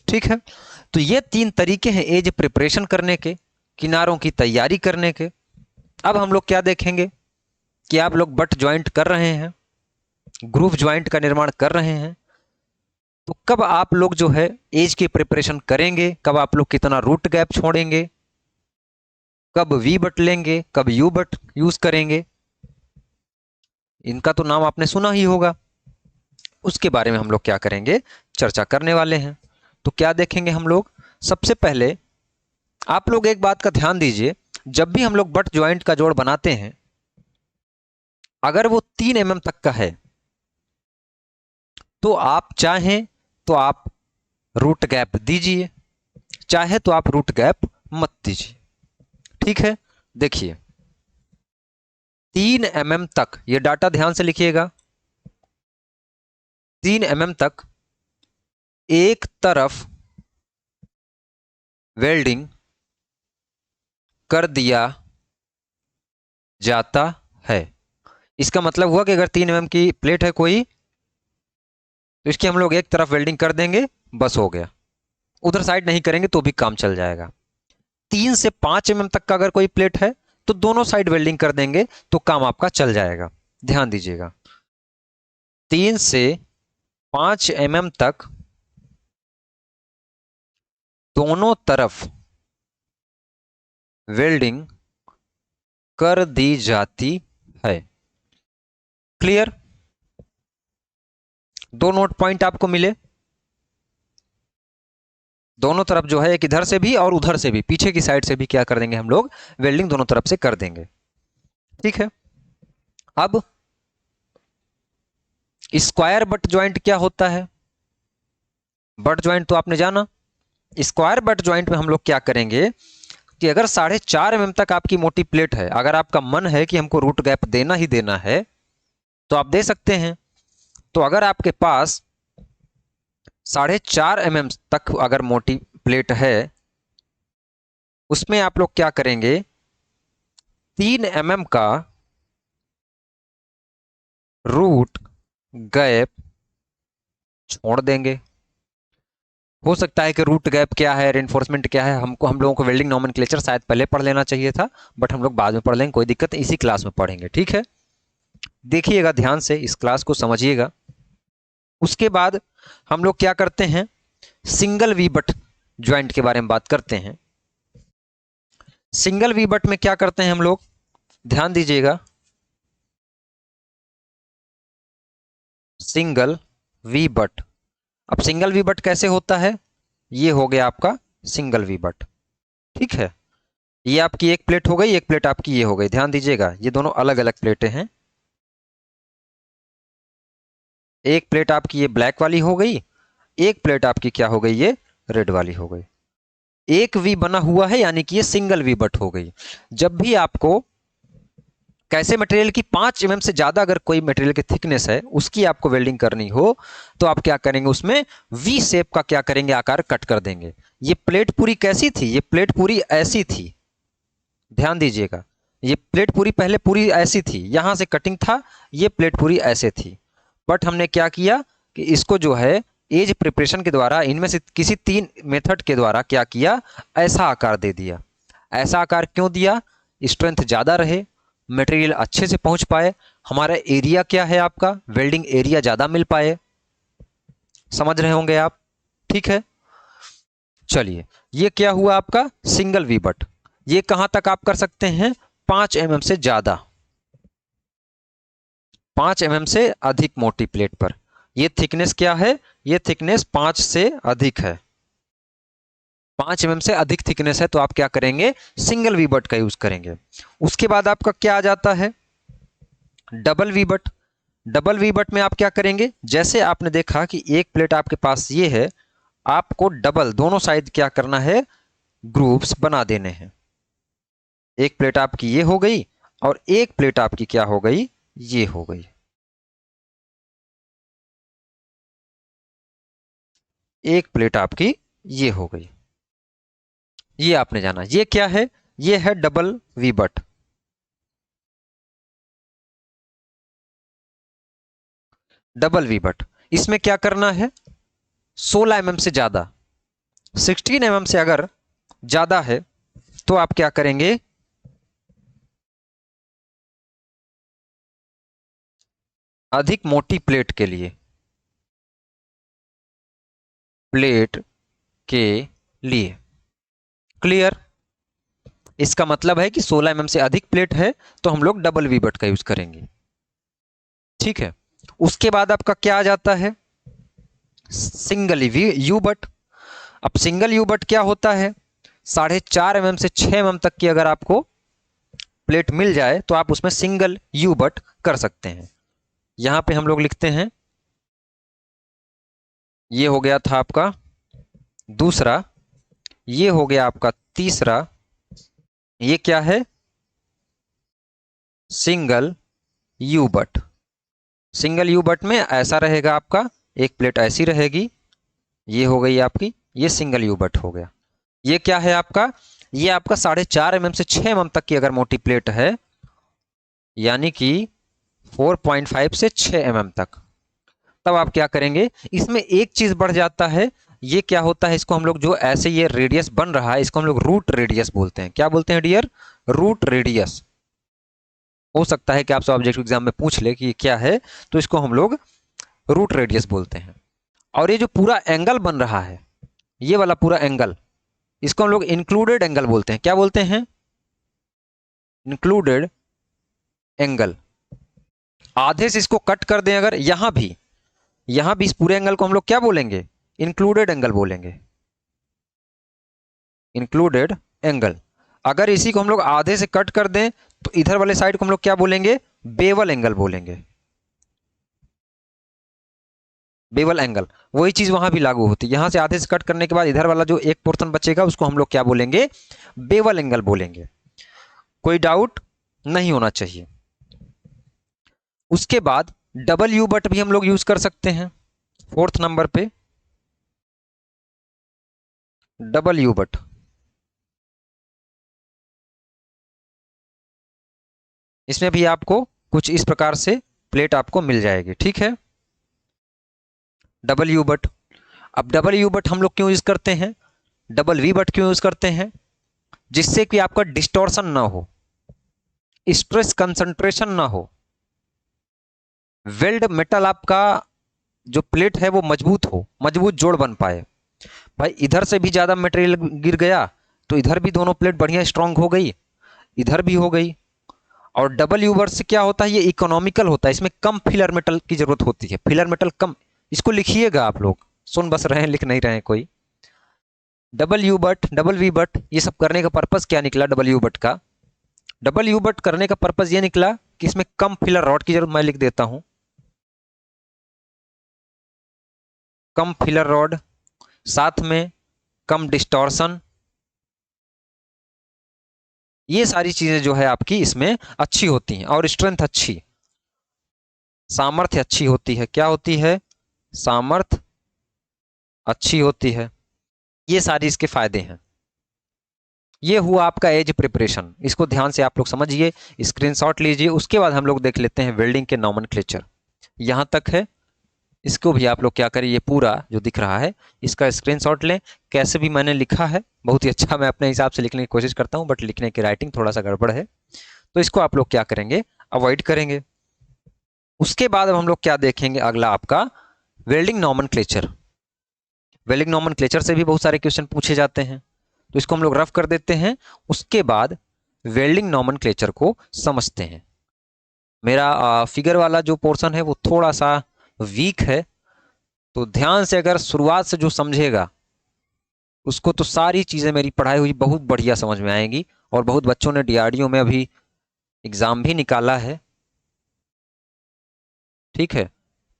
ठीक है। तो ये तीन तरीके हैं एज प्रिपरेशन करने के, किनारों की तैयारी करने के। अब हम लोग क्या देखेंगे कि आप लोग बट ज्वाइंट कर रहे हैं, ग्रूव ज्वाइंट का निर्माण कर रहे हैं, तो कब आप लोग जो है एज की प्रिपरेशन करेंगे, कब आप लोग कितना रूट गैप छोड़ेंगे, कब वी बट लेंगे, कब यू बट यूज करेंगे, इनका तो नाम आपने सुना ही होगा। उसके बारे में हम लोग क्या करेंगे, चर्चा करने वाले हैं। तो क्या देखेंगे हम लोग? सबसे पहले आप लोग एक बात का ध्यान दीजिए, जब भी हम लोग बट ज्वाइंट का जोड़ बनाते हैं, अगर वो 3 mm तक का है तो आप चाहें तो आप रूट गैप दीजिए, चाहे तो आप रूट गैप मत दीजिए। ठीक है। देखिए, 3 mm तक, ये डाटा ध्यान से लिखिएगा, 3 mm तक एक तरफ वेल्डिंग कर दिया जाता है। इसका मतलब हुआ कि अगर 3 mm की प्लेट है कोई, तो इसकी हम लोग एक तरफ वेल्डिंग कर देंगे, बस हो गया। उधर साइड नहीं करेंगे तो भी काम चल जाएगा। 3 से 5 mm तक का अगर कोई प्लेट है तो दोनों साइड वेल्डिंग कर देंगे तो काम आपका चल जाएगा। ध्यान दीजिएगा, 3 से 5 mm तक दोनों तरफ वेल्डिंग कर दी जाती है। क्लियर? दो नोट पॉइंट आपको मिले। दोनों तरफ जो है, एक इधर से भी और उधर से भी, पीछे की साइड से भी क्या कर देंगे हम लोग, वेल्डिंग दोनों तरफ से कर देंगे। ठीक है। अब स्क्वायर बट ज्वाइंट क्या होता है? बट ज्वाइंट तो आपने जाना। स्क्वायर बट ज्वाइंट में हम लोग क्या करेंगे कि अगर 4.5 mm तक आपकी मोटी प्लेट है, अगर आपका मन है कि हमको रूट गैप देना ही देना है तो आप दे सकते हैं। तो अगर आपके पास 4.5 mm तक अगर मोटी प्लेट है, उसमें आप लोग क्या करेंगे, 3 mm का रूट गैप छोड़ देंगे। हो सकता है कि रूट गैप क्या है, रेनफोर्समेंट क्या है, हम लोगों को वेल्डिंग नॉमेनक्लेचर शायद पहले पढ़ लेना चाहिए था, बट हम लोग बाद में पढ़ लेंगे, कोई दिक्कत नहीं, इसी क्लास में पढ़ेंगे। ठीक है, देखिएगा ध्यान से, इस क्लास को समझिएगा। उसके बाद हम लोग क्या करते हैं, सिंगल वी बट ज्वाइंट के बारे में बात करते हैं। सिंगल वी बट में क्या करते हैं हम लोग, ध्यान दीजिएगा, सिंगल वी बट। अब सिंगल वी बट कैसे होता है, ये हो गया आपका सिंगल वी बट। ठीक है, ये आपकी एक प्लेट हो गई, एक प्लेट आपकी ये हो गई। ध्यान दीजिएगा, ये दोनों अलग अलग प्लेटें हैं। एक प्लेट आपकी ये ब्लैक वाली हो गई, एक प्लेट आपकी क्या हो गई, ये रेड वाली हो गई। एक वी बना हुआ है, यानी कि ये सिंगल वी बट हो गई। जब भी आपको कैसे मटेरियल की 5 mm से ज्यादा अगर कोई मटेरियल की थिकनेस है, उसकी आपको वेल्डिंग करनी हो, तो आप क्या करेंगे, उसमें वी शेप का क्या करेंगे, आकार कट कर देंगे। ये प्लेट पूरी कैसी थी, ये प्लेट पूरी ऐसी थी। ध्यान दीजिएगा, ये प्लेट पूरी पहले पूरी ऐसी थी, यहां से कटिंग था, ये प्लेट पूरी ऐसे थी। बट हमने क्या किया कि इसको जो है एज प्रिपरेशन के द्वारा, इनमें से किसी 3 मेथड के द्वारा क्या किया, ऐसा आकार दे दिया। ऐसा आकार क्यों दिया, स्ट्रेंथ ज़्यादा रहे, मटेरियल अच्छे से पहुंच पाए, हमारा एरिया क्या है आपका, वेल्डिंग एरिया ज़्यादा मिल पाए। समझ रहे होंगे आप? ठीक है, चलिए, ये क्या हुआ आपका सिंगल वी बट। ये कहां तक आप कर सकते हैं, 5 mm से ज़्यादा, 5 mm से अधिक मोटी प्लेट पर। ये थिकनेस क्या है, ये थिकनेस 5 से अधिक है, 5 mm से अधिक थिकनेस है, तो आप क्या करेंगे, सिंगल वी बट का यूज करेंगे। उसके बाद आपका क्या आ जाता है, double V butt. Double V butt में आप क्या करेंगे, जैसे आपने देखा कि एक प्लेट आपके पास ये है, आपको डबल दोनों साइड क्या करना है, ग्रुप्स बना देने हैं। एक प्लेट आपकी ये हो गई और एक प्लेट आपकी क्या हो गई, ये हो गई। एक प्लेट आपकी ये हो गई, ये आपने जाना। ये क्या है, ये है double V butt. Double V butt, इसमें क्या करना है, 16 mm से ज्यादा, 16 mm से अगर ज्यादा है तो आप क्या करेंगे, अधिक मोटी प्लेट के लिए, प्लेट के लिए। क्लियर? इसका मतलब है कि 16 mm से अधिक प्लेट है तो हम लोग डबल वी बट का यूज करेंगे। ठीक है, उसके बाद आपका क्या आ जाता है, सिंगल यू बट। अब सिंगल यू बट क्या होता है, 4.5 mm से 6 mm तक की अगर आपको प्लेट मिल जाए तो आप उसमें सिंगल यू बट कर सकते हैं। यहां पे हम लोग लिखते हैं, ये हो गया था आपका दूसरा, ये हो गया आपका तीसरा, ये क्या है, single you but. Single you but में ऐसा रहेगा आपका, एक प्लेट ऐसी रहेगी, ये हो गई आपकी, ये सिंगल यू बट हो गया। ये क्या है आपका, ये आपका 4.5 mm से 6 mm तक की अगर मोटी प्लेट है, यानी कि 4.5 से 6 mm तक, तब आप क्या करेंगे, इसमें एक चीज बढ़ जाता है। ये क्या होता है, इसको हम लोग जो ऐसे ये रेडियस बन रहा है, इसको हम लोग रूट रेडियस बोलते हैं। क्या बोलते हैं डियर? Root radius. हो सकता है कि आपसे ऑब्जेक्टिव एग्जाम में पूछ ले कि ये क्या है, तो इसको हम लोग रूट रेडियस बोलते हैं। और ये जो पूरा एंगल बन रहा है, ये वाला पूरा एंगल, इसको हम लोग इंक्लूडेड एंगल बोलते हैं। क्या बोलते हैं? Included angle. आधे से इसको कट कर दें अगर, यहां भी इस पूरे एंगल को हम लोग क्या बोलेंगे? इंक्लूडेड एंगल बोलेंगे। Included angle. अगर इसी को हम लोग आधे से कट कर दें, तो इधर वाले साइड को हम लोग क्या बोलेंगे? बेवल एंगल बोलेंगे। Bevel angle. वही चीज वहां भी लागू होती है। यहां से आधे से कट करने के बाद इधर वाला जो एक पोर्शन बचेगा, उसको हम लोग क्या बोलेंगे? बेवल एंगल बोलेंगे। कोई डाउट नहीं होना चाहिए। उसके बाद डबल यू बट भी हम लोग यूज कर सकते हैं। फोर्थ नंबर पे डबल यू बट। इसमें भी आपको कुछ इस प्रकार से प्लेट आपको मिल जाएगी। ठीक है, डबल यू बट। अब डबल यू बट हम लोग क्यों यूज करते हैं, डबल वी बट क्यों यूज करते हैं? जिससे कि आपका डिस्टॉर्शन ना हो, स्ट्रेस कंसंट्रेशन ना हो, वेल्ड मेटल आपका जो प्लेट है वो मजबूत हो, मजबूत जोड़ बन पाए। भाई इधर से भी ज्यादा मटेरियल गिर गया तो इधर भी दोनों प्लेट बढ़िया स्ट्रांग हो गई, इधर भी हो गई। और डबल यूबर से क्या होता है, ये इकोनॉमिकल होता है, इसमें कम फिलर मेटल की जरूरत होती है। फिलर मेटल कम, इसको लिखिएगा आप लोग, सुन बस रहे हैं, लिख नहीं रहे हैं कोई। Double U butt, double V butt, ये सब करने का पर्पज क्या निकला डबल यू बट का? डबल यू बट करने का पर्पज ये निकला कि इसमें कम फिलर रॉड की जरूरत, मैं लिख देता हूं, कम फिलर रॉड, साथ में कम डिस्टॉर्शन। ये सारी चीजें जो है आपकी इसमें अच्छी होती हैं, और स्ट्रेंथ अच्छी, सामर्थ्य अच्छी होती है। क्या होती है? सामर्थ्य अच्छी होती है। ये सारी इसके फायदे हैं। ये हुआ आपका एज प्रिपरेशन, इसको ध्यान से आप लोग समझिए, स्क्रीनशॉट लीजिए। उसके बाद हम लोग देख लेते हैं वेल्डिंग के नॉमेनक्लेचर। यहां तक है, इसको भी आप लोग क्या करें, ये पूरा जो दिख रहा है इसका स्क्रीनशॉट लें। कैसे भी मैंने लिखा है बहुत ही अच्छा, मैं अपने हिसाब से लिखने की कोशिश करता हूं, बट लिखने की राइटिंग थोड़ा सा गड़बड़ है, तो इसको आप लोग क्या करेंगे, अवॉइड करेंगे। उसके बाद अब हम लोग क्या देखेंगे, अगला आपका वेल्डिंग नॉमेनक्लेचर। वेल्डिंग नॉमेनक्लेचर से भी बहुत सारे क्वेश्चन पूछे जाते हैं, तो इसको हम लोग रफ कर देते हैं। उसके बाद वेल्डिंग नॉमेनक्लेचर को समझते हैं। मेरा फिगर वाला जो पोर्शन है वो थोड़ा सा वीक है, तो ध्यान से अगर शुरुआत से जो समझेगा उसको, तो सारी चीज़ें मेरी पढ़ाई हुई बहुत बढ़िया समझ में आएंगी। और बहुत बच्चों ने डीआरडीओ में अभी एग्ज़ाम भी निकाला है। ठीक है,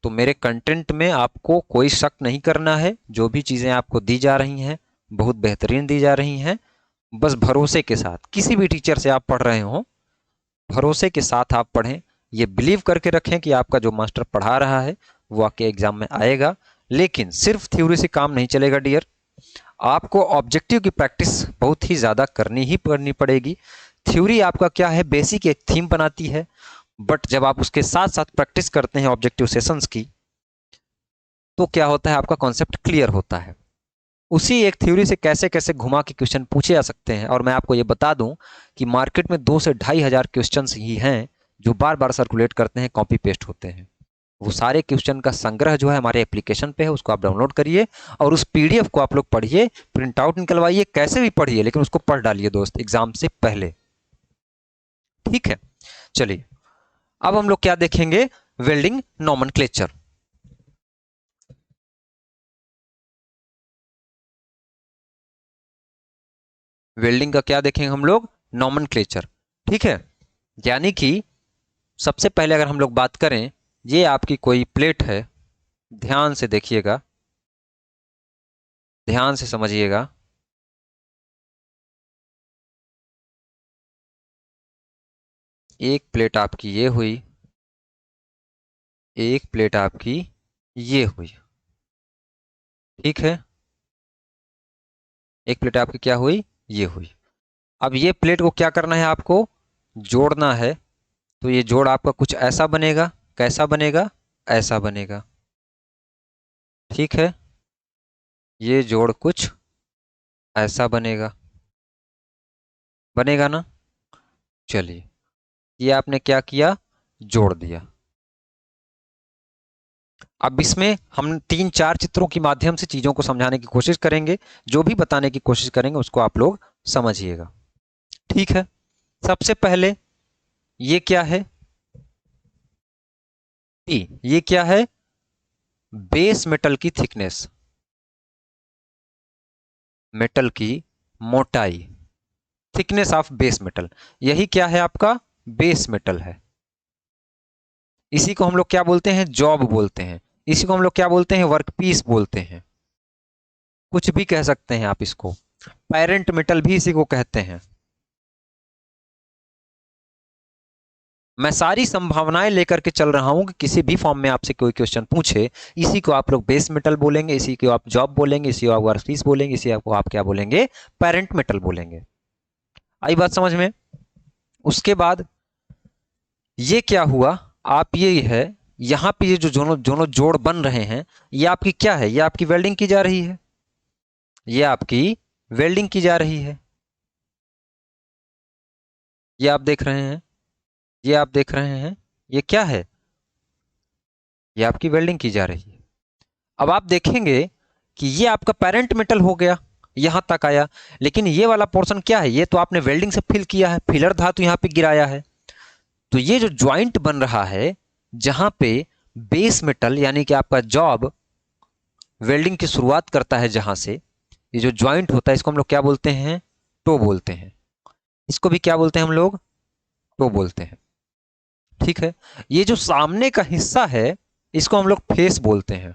तो मेरे कंटेंट में आपको कोई शक नहीं करना है। जो भी चीज़ें आपको दी जा रही हैं बहुत बेहतरीन दी जा रही हैं। बस भरोसे के साथ, किसी भी टीचर से आप पढ़ रहे हो, भरोसे के साथ आप पढ़ें। ये बिलीव करके रखें कि आपका जो मास्टर पढ़ा रहा है वो आपके एग्जाम में आएगा। लेकिन सिर्फ थ्योरी से काम नहीं चलेगा डियर, आपको ऑब्जेक्टिव की प्रैक्टिस बहुत ही ज़्यादा करनी पड़ेगी। थ्योरी आपका क्या है, बेसिक एक थीम बनाती है, बट जब आप उसके साथ साथ प्रैक्टिस करते हैं ऑब्जेक्टिव सेशंस की, तो क्या होता है, आपका कॉन्सेप्ट क्लियर होता है। उसी एक थ्योरी से कैसे कैसे घुमा के क्वेश्चन पूछे जा सकते हैं। और मैं आपको ये बता दूं कि मार्केट में 2 से 2,500 क्वेश्चन ही हैं जो बार बार सर्कुलेट करते हैं, कॉपी पेस्ट होते हैं। वो सारे क्वेश्चन का संग्रह जो है हमारे एप्लीकेशन पे है, उसको आप डाउनलोड करिए और उस पीडीएफ को आप लोग पढ़िए, प्रिंट आउट निकलवाइए, कैसे भी पढ़िए, लेकिन उसको पढ़ डालिए दोस्त एग्जाम से पहले। ठीक है, चलिए अब हम लोग क्या देखेंगे, वेल्डिंग नॉमेनक्लेचर। वेल्डिंग का क्या देखेंगे हम लोग, नॉमेनक्लेचर। ठीक है, यानी कि सबसे पहले अगर हम लोग बात करें, ये आपकी कोई प्लेट है, ध्यान से देखिएगा, ध्यान से समझिएगा। एक प्लेट आपकी ये हुई, एक प्लेट आपकी ये हुई। ठीक है, एक प्लेट आपकी क्या हुई, ये हुई। अब ये प्लेट को क्या करना है, आपको जोड़ना है। तो ये जोड़ आपका कुछ ऐसा बनेगा। कैसा बनेगा? ऐसा बनेगा। ठीक है, ये जोड़ कुछ ऐसा बनेगा। बनेगा ना? चलिए, ये आपने क्या किया? जोड़ दिया। अब इसमें हम 3-4 चित्रों के माध्यम से चीजों को समझाने की कोशिश करेंगे। जो भी बताने की कोशिश करेंगे उसको आप लोग समझिएगा। ठीक है, सबसे पहले ये क्या है? ये क्या है? बेस मेटल की थिकनेस, मेटल की मोटाई, थिकनेस ऑफ बेस मेटल। यही क्या है? आपका बेस मेटल है। इसी को हम लोग क्या बोलते हैं? जॉब बोलते हैं। इसी को हम लोग क्या बोलते हैं? वर्कपीस बोलते हैं। कुछ भी कह सकते हैं आप इसको। पेरेंट मेटल भी इसी को कहते हैं। मैं सारी संभावनाएं लेकर के चल रहा हूं कि किसी भी फॉर्म में आपसे कोई क्वेश्चन पूछे, इसी को आप लोग बेस मेटल बोलेंगे, इसी को आप जॉब बोलेंगे, इसी को आप वर्कपीस बोलेंगे, इसी को आप क्या बोलेंगे? पेरेंट मेटल बोलेंगे। आई बात समझ में? उसके बाद ये क्या हुआ? आप ये है, यहां पे ये जो दोनों दोनों जोड़ बन रहे हैं, ये आपकी क्या है? ये आपकी वेल्डिंग की जा रही है। ये आपकी वेल्डिंग की जा रही है। ये आप देख रहे हैं, ये आप देख रहे हैं, ये क्या है? ये आपकी वेल्डिंग की जा रही है। अब आप देखेंगे कि ये आपका पेरेंट मेटल हो गया, यहां तक आया। लेकिन ये वाला पोर्शन क्या है? ये तो आपने वेल्डिंग से फिल किया है, फिलर धातु यहां पे गिराया है। तो ये जो ज्वाइंट बन रहा है, जहां पे बेस मेटल यानी कि आपका जॉब वेल्डिंग की शुरुआत करता है, जहां से ये जो ज्वाइंट होता है, इसको हम लोग क्या बोलते हैं? टो बोलते हैं। इसको भी क्या बोलते हैं हम लोग? टो बोलते हैं। ठीक है, ये जो सामने का हिस्सा है, इसको हम लोग फेस बोलते हैं।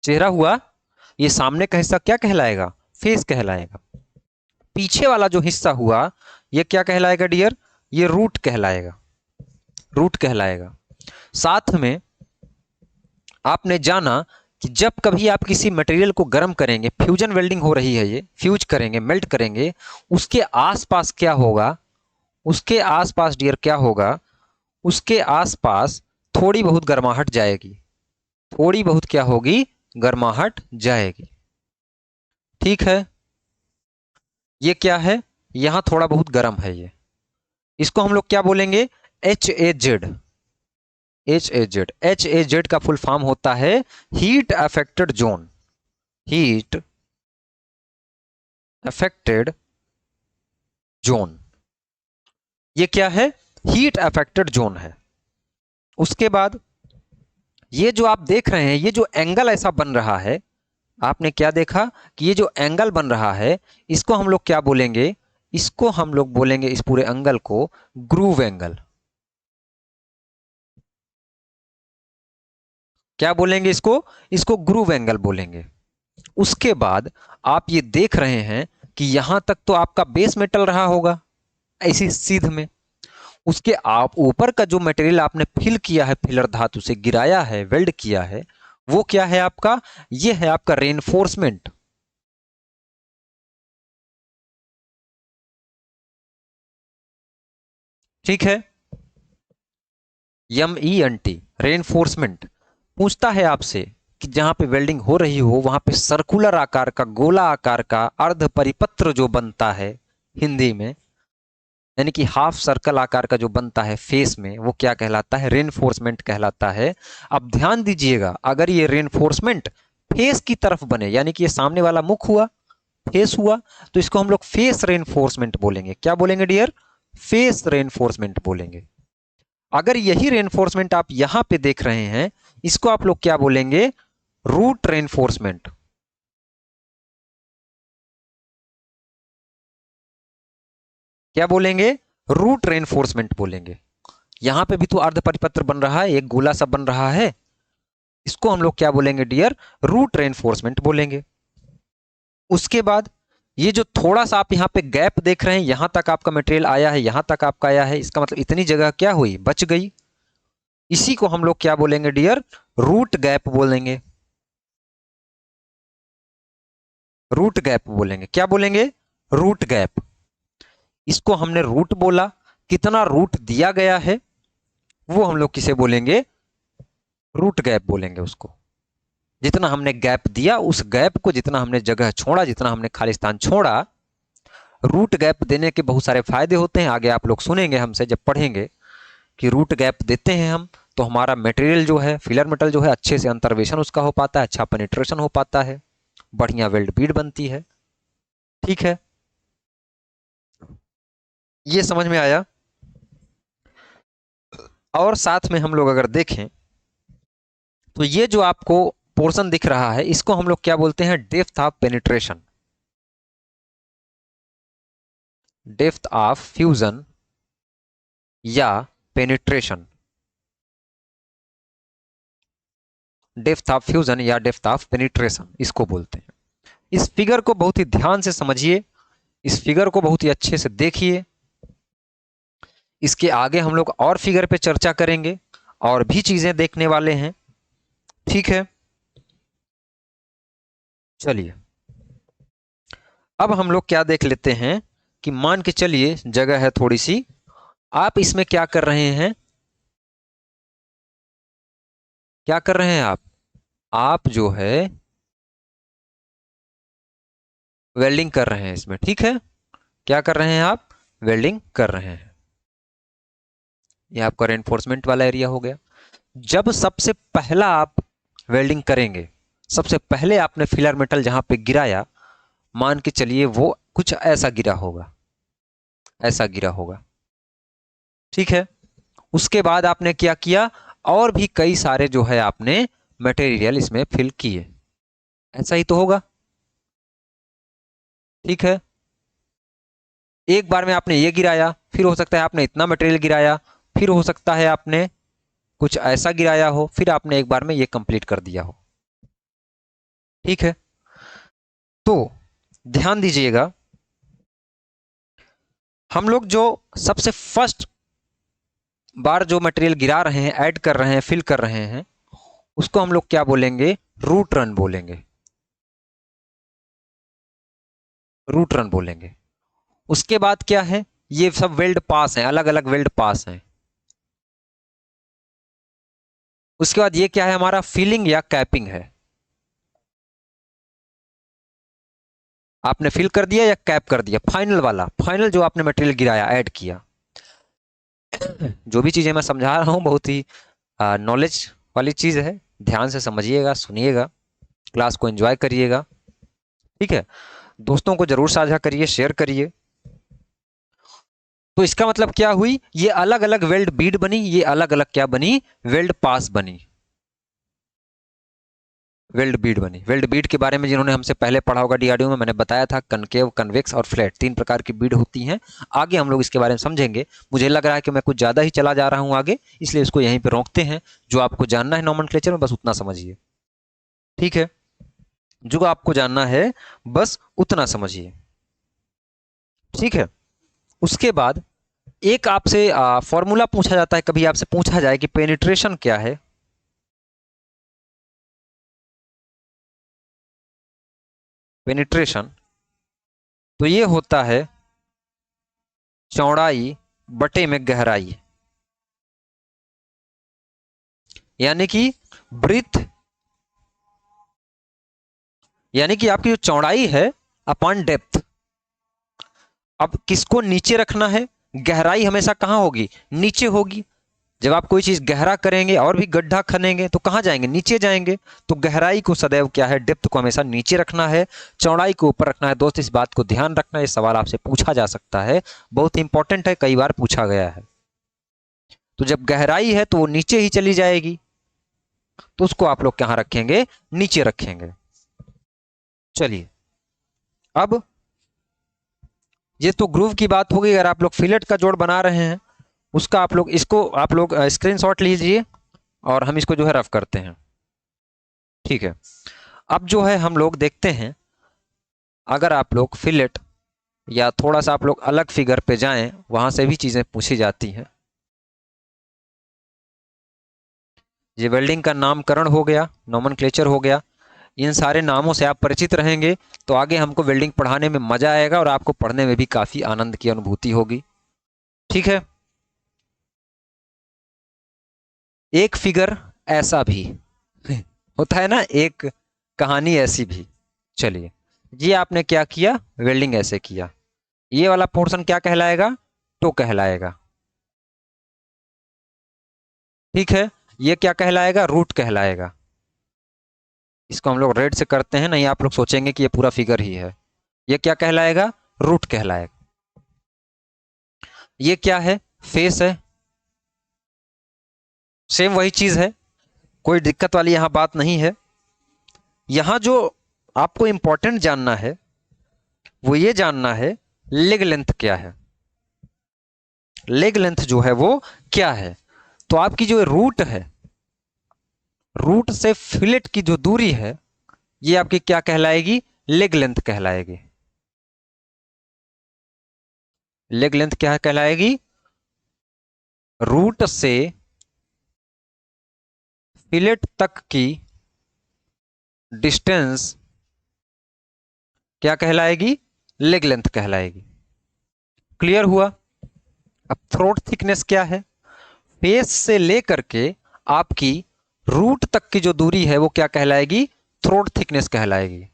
चेहरा हुआ, ये सामने का हिस्सा क्या कहलाएगा? फेस कहलाएगा। पीछे वाला जो हिस्सा हुआ, ये क्या कहलाएगा डियर? ये रूट कहलाएगा। रूट कहलाएगा। साथ में आपने जाना कि जब कभी आप किसी मटेरियल को गर्म करेंगे, फ्यूजन वेल्डिंग हो रही है, ये फ्यूज करेंगे, मेल्ट करेंगे, उसके आसपास क्या होगा? उसके आसपास डियर क्या होगा? उसके आसपास थोड़ी बहुत गर्माहट जाएगी। थोड़ी बहुत क्या होगी? गर्माहट जाएगी। ठीक है, ये क्या है? यहां थोड़ा बहुत गर्म है ये। इसको हम लोग क्या बोलेंगे? H A Z. H A Z, H A Z का फुल फॉर्म होता है heat affected zone. Heat affected zone, ये क्या है? हीट अफेक्टेड जोन है। उसके बाद ये जो आप देख रहे हैं, ये जो एंगल ऐसा बन रहा है, आपने क्या देखा कि ये जो एंगल बन रहा है, इसको हम लोग क्या बोलेंगे? इसको हम लोग बोलेंगे, इस पूरे एंगल को ग्रूव एंगल। क्या बोलेंगे इसको? इसको ग्रूव एंगल बोलेंगे। उसके बाद आप ये देख रहे हैं कि यहां तक तो आपका बेस मेटल रहा होगा ऐसी सीध में। उसके आप ऊपर का जो मटेरियल आपने फिल किया है, फिलर धातु से गिराया है, वेल्ड किया है, वो क्या है आपका? ये है आपका रेनफोर्समेंट। ठीक है, MENT, रेनफोर्समेंट। पूछता है आपसे कि जहां पे वेल्डिंग हो रही हो, वहां पे सर्कुलर आकार का, गोला आकार का अर्ध परिपत्र जो बनता है हिंदी में, यानी कि हाफ सर्कल आकार का जो बनता है फेस में, वो क्या कहलाता है? रेनफोर्समेंट कहलाता है। अब ध्यान दीजिएगा, अगर ये रेनफोर्समेंट फेस की तरफ बने, यानी कि ये सामने वाला मुख हुआ, फेस हुआ, तो इसको हम लोग फेस रेनफोर्समेंट बोलेंगे। क्या बोलेंगे डियर? फेस रेनफोर्समेंट बोलेंगे। अगर यही रेनफोर्समेंट आप यहां पे देख रहे हैं, इसको आप लोग क्या बोलेंगे? Root reinforcement. क्या बोलेंगे? रूट रेनफोर्समेंट बोलेंगे। यहां पे भी तो अर्ध परिपत्र बन रहा है, एक गोला सा बन रहा है, इसको हम लोग क्या बोलेंगे डियर? रूट रेनफोर्समेंट बोलेंगे। उसके बाद ये जो थोड़ा सा आप यहां पे गैप देख रहे हैं, यहां तक आपका मटेरियल आया है, यहां तक आपका आया है, इसका मतलब इतनी जगह क्या हुई? बच गई। इसी को हम लोग क्या बोलेंगे डियर? रूट गैप बोलेंगे। रूट गैप बोलेंगे। क्या बोलेंगे? रूट गैप, इसको हमने रूट बोला। कितना रूट दिया गया है वो हम लोग किसे बोलेंगे, रूट गैप बोलेंगे उसको। जितना हमने गैप दिया, उस गैप को जितना हमने जगह छोड़ा, जितना हमने खाली स्थान छोड़ा। रूट गैप देने के बहुत सारे फायदे होते हैं, आगे आप लोग सुनेंगे हमसे जब पढ़ेंगे कि रूट गैप देते हैं हम तो हमारा मटेरियल जो है, फिलर मेटल जो है, अच्छे से अंतर्वेशन उसका हो पाता है, अच्छा पेनिट्रेशन हो पाता है, बढ़िया वेल्ड बीड बनती है। ठीक है, ये समझ में आया। और साथ में हम लोग अगर देखें तो ये जो आपको पोर्शन दिख रहा है, इसको हम लोग क्या बोलते हैं, depth of penetration, depth of fusion या पेनिट्रेशन, डेप्थ ऑफ फ्यूजन या डेप्थ ऑफ पेनिट्रेशन इसको बोलते हैं। इस फिगर को बहुत ही ध्यान से समझिए, इस फिगर को बहुत ही अच्छे से देखिए। इसके आगे हम लोग और फिगर पे चर्चा करेंगे और भी चीजें देखने वाले हैं। ठीक है, चलिए अब हम लोग क्या देख लेते हैं कि मान के चलिए जगह है थोड़ी सी, आप इसमें क्या कर रहे हैं, क्या कर रहे हैं आप जो है वेल्डिंग कर रहे हैं इसमें। ठीक है, क्या कर रहे हैं आप, वेल्डिंग कर रहे हैं। ये आपका रेनफोर्समेंट वाला एरिया हो गया। जब सबसे पहला आप वेल्डिंग करेंगे, सबसे पहले आपने फिलर मेटल जहां पे गिराया, मान के चलिए वो कुछ ऐसा गिरा होगा, ऐसा गिरा होगा। ठीक है, उसके बाद आपने क्या किया, और भी कई सारे जो है आपने मटेरियल इसमें फिल किए, ऐसा ही तो होगा। ठीक है, एक बार में आपने ये गिराया, फिर हो सकता है आपने इतना मटेरियल गिराया, फिर हो सकता है आपने कुछ ऐसा गिराया हो, फिर आपने एक बार में ये कंप्लीट कर दिया हो। ठीक है, तो ध्यान दीजिएगा, हम लोग जो सबसे फर्स्ट बार जो मटेरियल गिरा रहे हैं, ऐड कर रहे हैं, फिल कर रहे हैं, उसको हम लोग क्या बोलेंगे, रूट रन बोलेंगे, रूट रन बोलेंगे। उसके बाद क्या है, ये सब वेल्ड पास हैं, अलग अलग वेल्ड पास हैं। उसके बाद ये क्या है, हमारा फिलिंग या कैपिंग है। आपने फिल कर दिया या कैप कर दिया, फाइनल वाला, फाइनल जो आपने मटेरियल गिराया, ऐड किया। जो भी चीजें मैं समझा रहा हूं बहुत ही नॉलेज वाली चीज है, ध्यान से समझिएगा, सुनिएगा, क्लास को एंजॉय करिएगा। ठीक है, दोस्तों को जरूर साझा करिए, शेयर करिए। तो इसका मतलब क्या हुई, ये अलग अलग वेल्ड बीड बनी, ये अलग अलग क्या बनी, वेल्ड पास बनी, वेल्ड बीड बनी। वेल्ड बीड के बारे में जिन्होंने हमसे पहले पढ़ा होगा डीआरडीओ में, मैंने बताया था कनकेव, कन्वेक्स और फ्लैट, तीन प्रकार की बीड होती हैं। आगे हम लोग इसके बारे में समझेंगे। मुझे लग रहा है कि मैं कुछ ज़्यादा ही चला जा रहा हूँ आगे, इसलिए इसको यहीं पर रोकते हैं। जो आपको जानना है नॉमेनक्लेचर में, बस उतना समझिए। ठीक है, जो आपको जानना है बस उतना समझिए। ठीक है, उसके बाद एक आपसे फॉर्मूला पूछा जाता है, कभी आपसे पूछा जाए कि पेनिट्रेशन क्या है। पेनिट्रेशन तो ये होता है चौड़ाई बटे में गहराई, यानी कि ब्रीथ, यानी कि आपकी जो चौड़ाई है अपॉन डेप्थ। अब किसको नीचे रखना है, गहराई हमेशा कहां होगी, नीचे होगी। जब आप कोई चीज गहरा करेंगे और भी गड्ढा खनेंगे तो कहां जाएंगे, नीचे जाएंगे। तो गहराई को सदैव क्या है, डेप्थ को हमेशा नीचे रखना है, चौड़ाई को ऊपर रखना है। दोस्त इस बात को ध्यान रखना, ये सवाल आपसे पूछा जा सकता है, बहुत इंपॉर्टेंट है, कई बार पूछा गया है। तो जब गहराई है तो वो नीचे ही चली जाएगी, तो उसको आप लोग कहां रखेंगे, नीचे रखेंगे। चलिए, अब ये तो ग्रूव की बात होगी। अगर आप लोग फिलेट का जोड़ बना रहे हैं, उसका आप लोग, इसको आप लोग स्क्रीनशॉट लीजिए और हम इसको जो है रफ करते हैं। ठीक है, अब जो है हम लोग देखते हैं, अगर आप लोग फिलेट या थोड़ा सा आप लोग अलग फिगर पे जाएं, वहां से भी चीजें पूछी जाती हैं। ये वेल्डिंग का नामकरण हो गया, नॉमेनक्लेचर हो गया। इन सारे नामों से आप परिचित रहेंगे तो आगे हमको वेल्डिंग पढ़ाने में मजा आएगा और आपको पढ़ने में भी काफी आनंद की अनुभूति होगी। ठीक है। एक फिगर ऐसा भी होता है ना, एक कहानी ऐसी भी। चलिए, ये आपने क्या किया, वेल्डिंग ऐसे किया, ये वाला पोर्शन क्या कहलाएगा, टो कहलाएगा। ठीक है, ये क्या कहलाएगा, रूट कहलाएगा। इसको हम लोग रेड से करते हैं, नहीं आप लोग सोचेंगे कि ये पूरा फिगर ही है। ये क्या कहलाएगा, रूट कहलाएगा। ये क्या है, फेस है, सेम वही चीज है, कोई दिक्कत वाली यहां बात नहीं है। यहां जो आपको इंपॉर्टेंट जानना है वो ये जानना है लेग लेंथ क्या है। लेग लेंथ जो है वो क्या है, तो आपकी जो रूट है, रूट से फिलेट की जो दूरी है ये आपकी क्या कहलाएगी, लेग लेंथ कहलाएगी। लेग लेंथ क्या कहलाएगी, रूट से फिलेट तक की डिस्टेंस क्या कहलाएगी, लेग लेंथ कहलाएगी। क्लियर हुआ। अब थ्रोट थिकनेस क्या है, फेस से लेकर के आपकी रूट तक की जो दूरी है वो क्या कहलाएगी, थ्रोट थिकनेस कहलाएगी।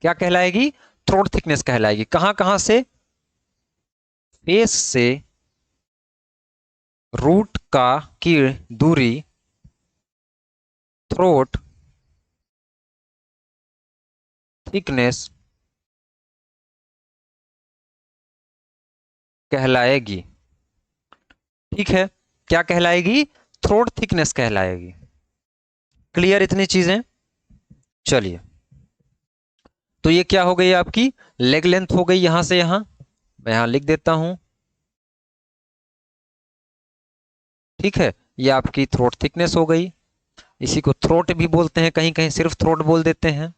क्या कहलाएगी, थ्रोट थिकनेस कहलाएगी। कहां कहां से, फेस से रूट का की दूरी थ्रोट थिकनेस कहलाएगी। ठीक है, क्या कहलाएगी, थ्रोट थिकनेस कहलाएगी। क्लियर इतनी चीजें। चलिए, तो ये क्या हो गई आपकी, लेग लेंथ हो गई। यहां से यहां मैं यहां लिख देता हूं। ठीक है, ये आपकी थ्रोट थिकनेस हो गई। इसी को थ्रोट भी बोलते हैं, कहीं कहीं सिर्फ थ्रोट बोल देते हैं।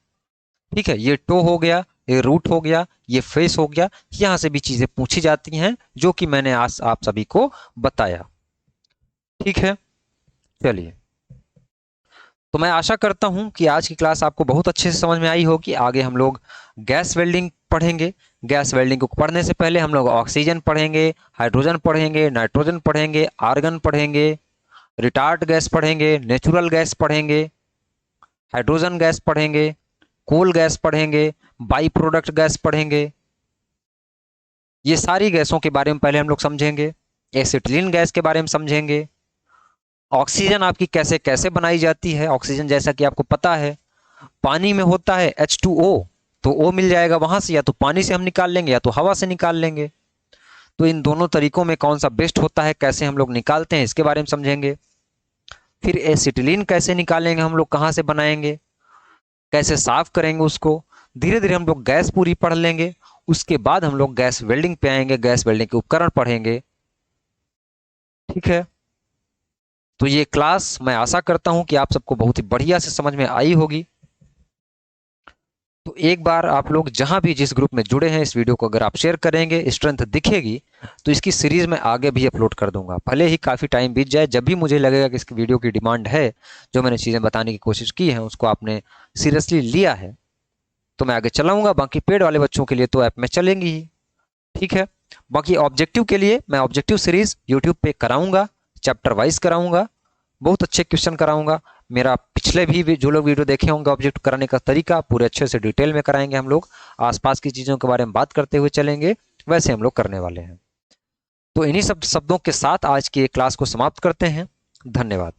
ठीक है, ये टो हो गया, ये रूट हो गया, ये फेस हो गया। यहां से भी चीजें पूछी जाती हैं जो कि मैंने आज आप सभी को बताया। ठीक है, चलिए, तो मैं आशा करता हूं कि आज की क्लास आपको बहुत अच्छे से समझ में आई होगी। आगे हम लोग गैस वेल्डिंग पढ़ेंगे। गैस वेल्डिंग को पढ़ने से पहले हम लोग ऑक्सीजन पढ़ेंगे, हाइड्रोजन पढ़ेंगे, नाइट्रोजन पढ़ेंगे, आर्गन पढ़ेंगे, रिटार्ड गैस पढ़ेंगे, नेचुरल गैस पढ़ेंगे, हाइड्रोजन गैस पढ़ेंगे, कोल गैस पढ़ेंगे, बाई प्रोडक्ट गैस पढ़ेंगे। ये सारी गैसों के बारे में पहले हम लोग समझेंगे। एसिटिलीन गैस के बारे में समझेंगे। ऑक्सीजन आपकी कैसे कैसे बनाई जाती है। ऑक्सीजन जैसा कि आपको पता है पानी में होता है H2O, तो O मिल जाएगा वहां से, या तो पानी से हम निकाल लेंगे या तो हवा से निकाल लेंगे। तो इन दोनों तरीकों में कौन सा बेस्ट होता है, कैसे हम लोग निकालते हैं, इसके बारे में समझेंगे। फिर एसिटिलीन कैसे निकालेंगे हम लोग, कहाँ से बनाएंगे, कैसे साफ करेंगे उसको। धीरे धीरे हम लोग गैस पूरी पढ़ लेंगे। उसके बाद हम लोग गैस वेल्डिंग पे आएंगे, गैस वेल्डिंग के उपकरण पढ़ेंगे। ठीक है, तो ये क्लास मैं आशा करता हूं कि आप सबको बहुत ही बढ़िया से समझ में आई होगी। तो एक बार आप लोग जहां भी जिस ग्रुप में जुड़े हैं, इस वीडियो को अगर आप शेयर करेंगे, स्ट्रेंथ दिखेगी तो इसकी सीरीज मैं आगे भी अपलोड कर दूंगा। भले ही काफ़ी टाइम बीत जाए, जब भी मुझे लगेगा कि इस वीडियो की डिमांड है, जो मैंने चीज़ें बताने की कोशिश की है उसको आपने सीरियसली लिया है, तो मैं आगे चलाऊंगा। बाकी पेड वाले बच्चों के लिए तो ऐप में चलेंगी ही। ठीक है, बाकी ऑब्जेक्टिव के लिए मैं ऑब्जेक्टिव सीरीज यूट्यूब पे कराऊंगा, चैप्टर वाइज कराऊंगा, बहुत अच्छे क्वेश्चन कराऊंगा। मेरा पिछले भी जो लोग वीडियो देखे होंगे, ऑब्जेक्ट कराने का तरीका पूरे अच्छे से डिटेल में कराएंगे हम लोग। आसपास की चीज़ों के बारे में बात करते हुए चलेंगे, वैसे हम लोग करने वाले हैं। तो इन्हीं सब शब्दों के साथ आज की क्लास को समाप्त करते हैं। धन्यवाद।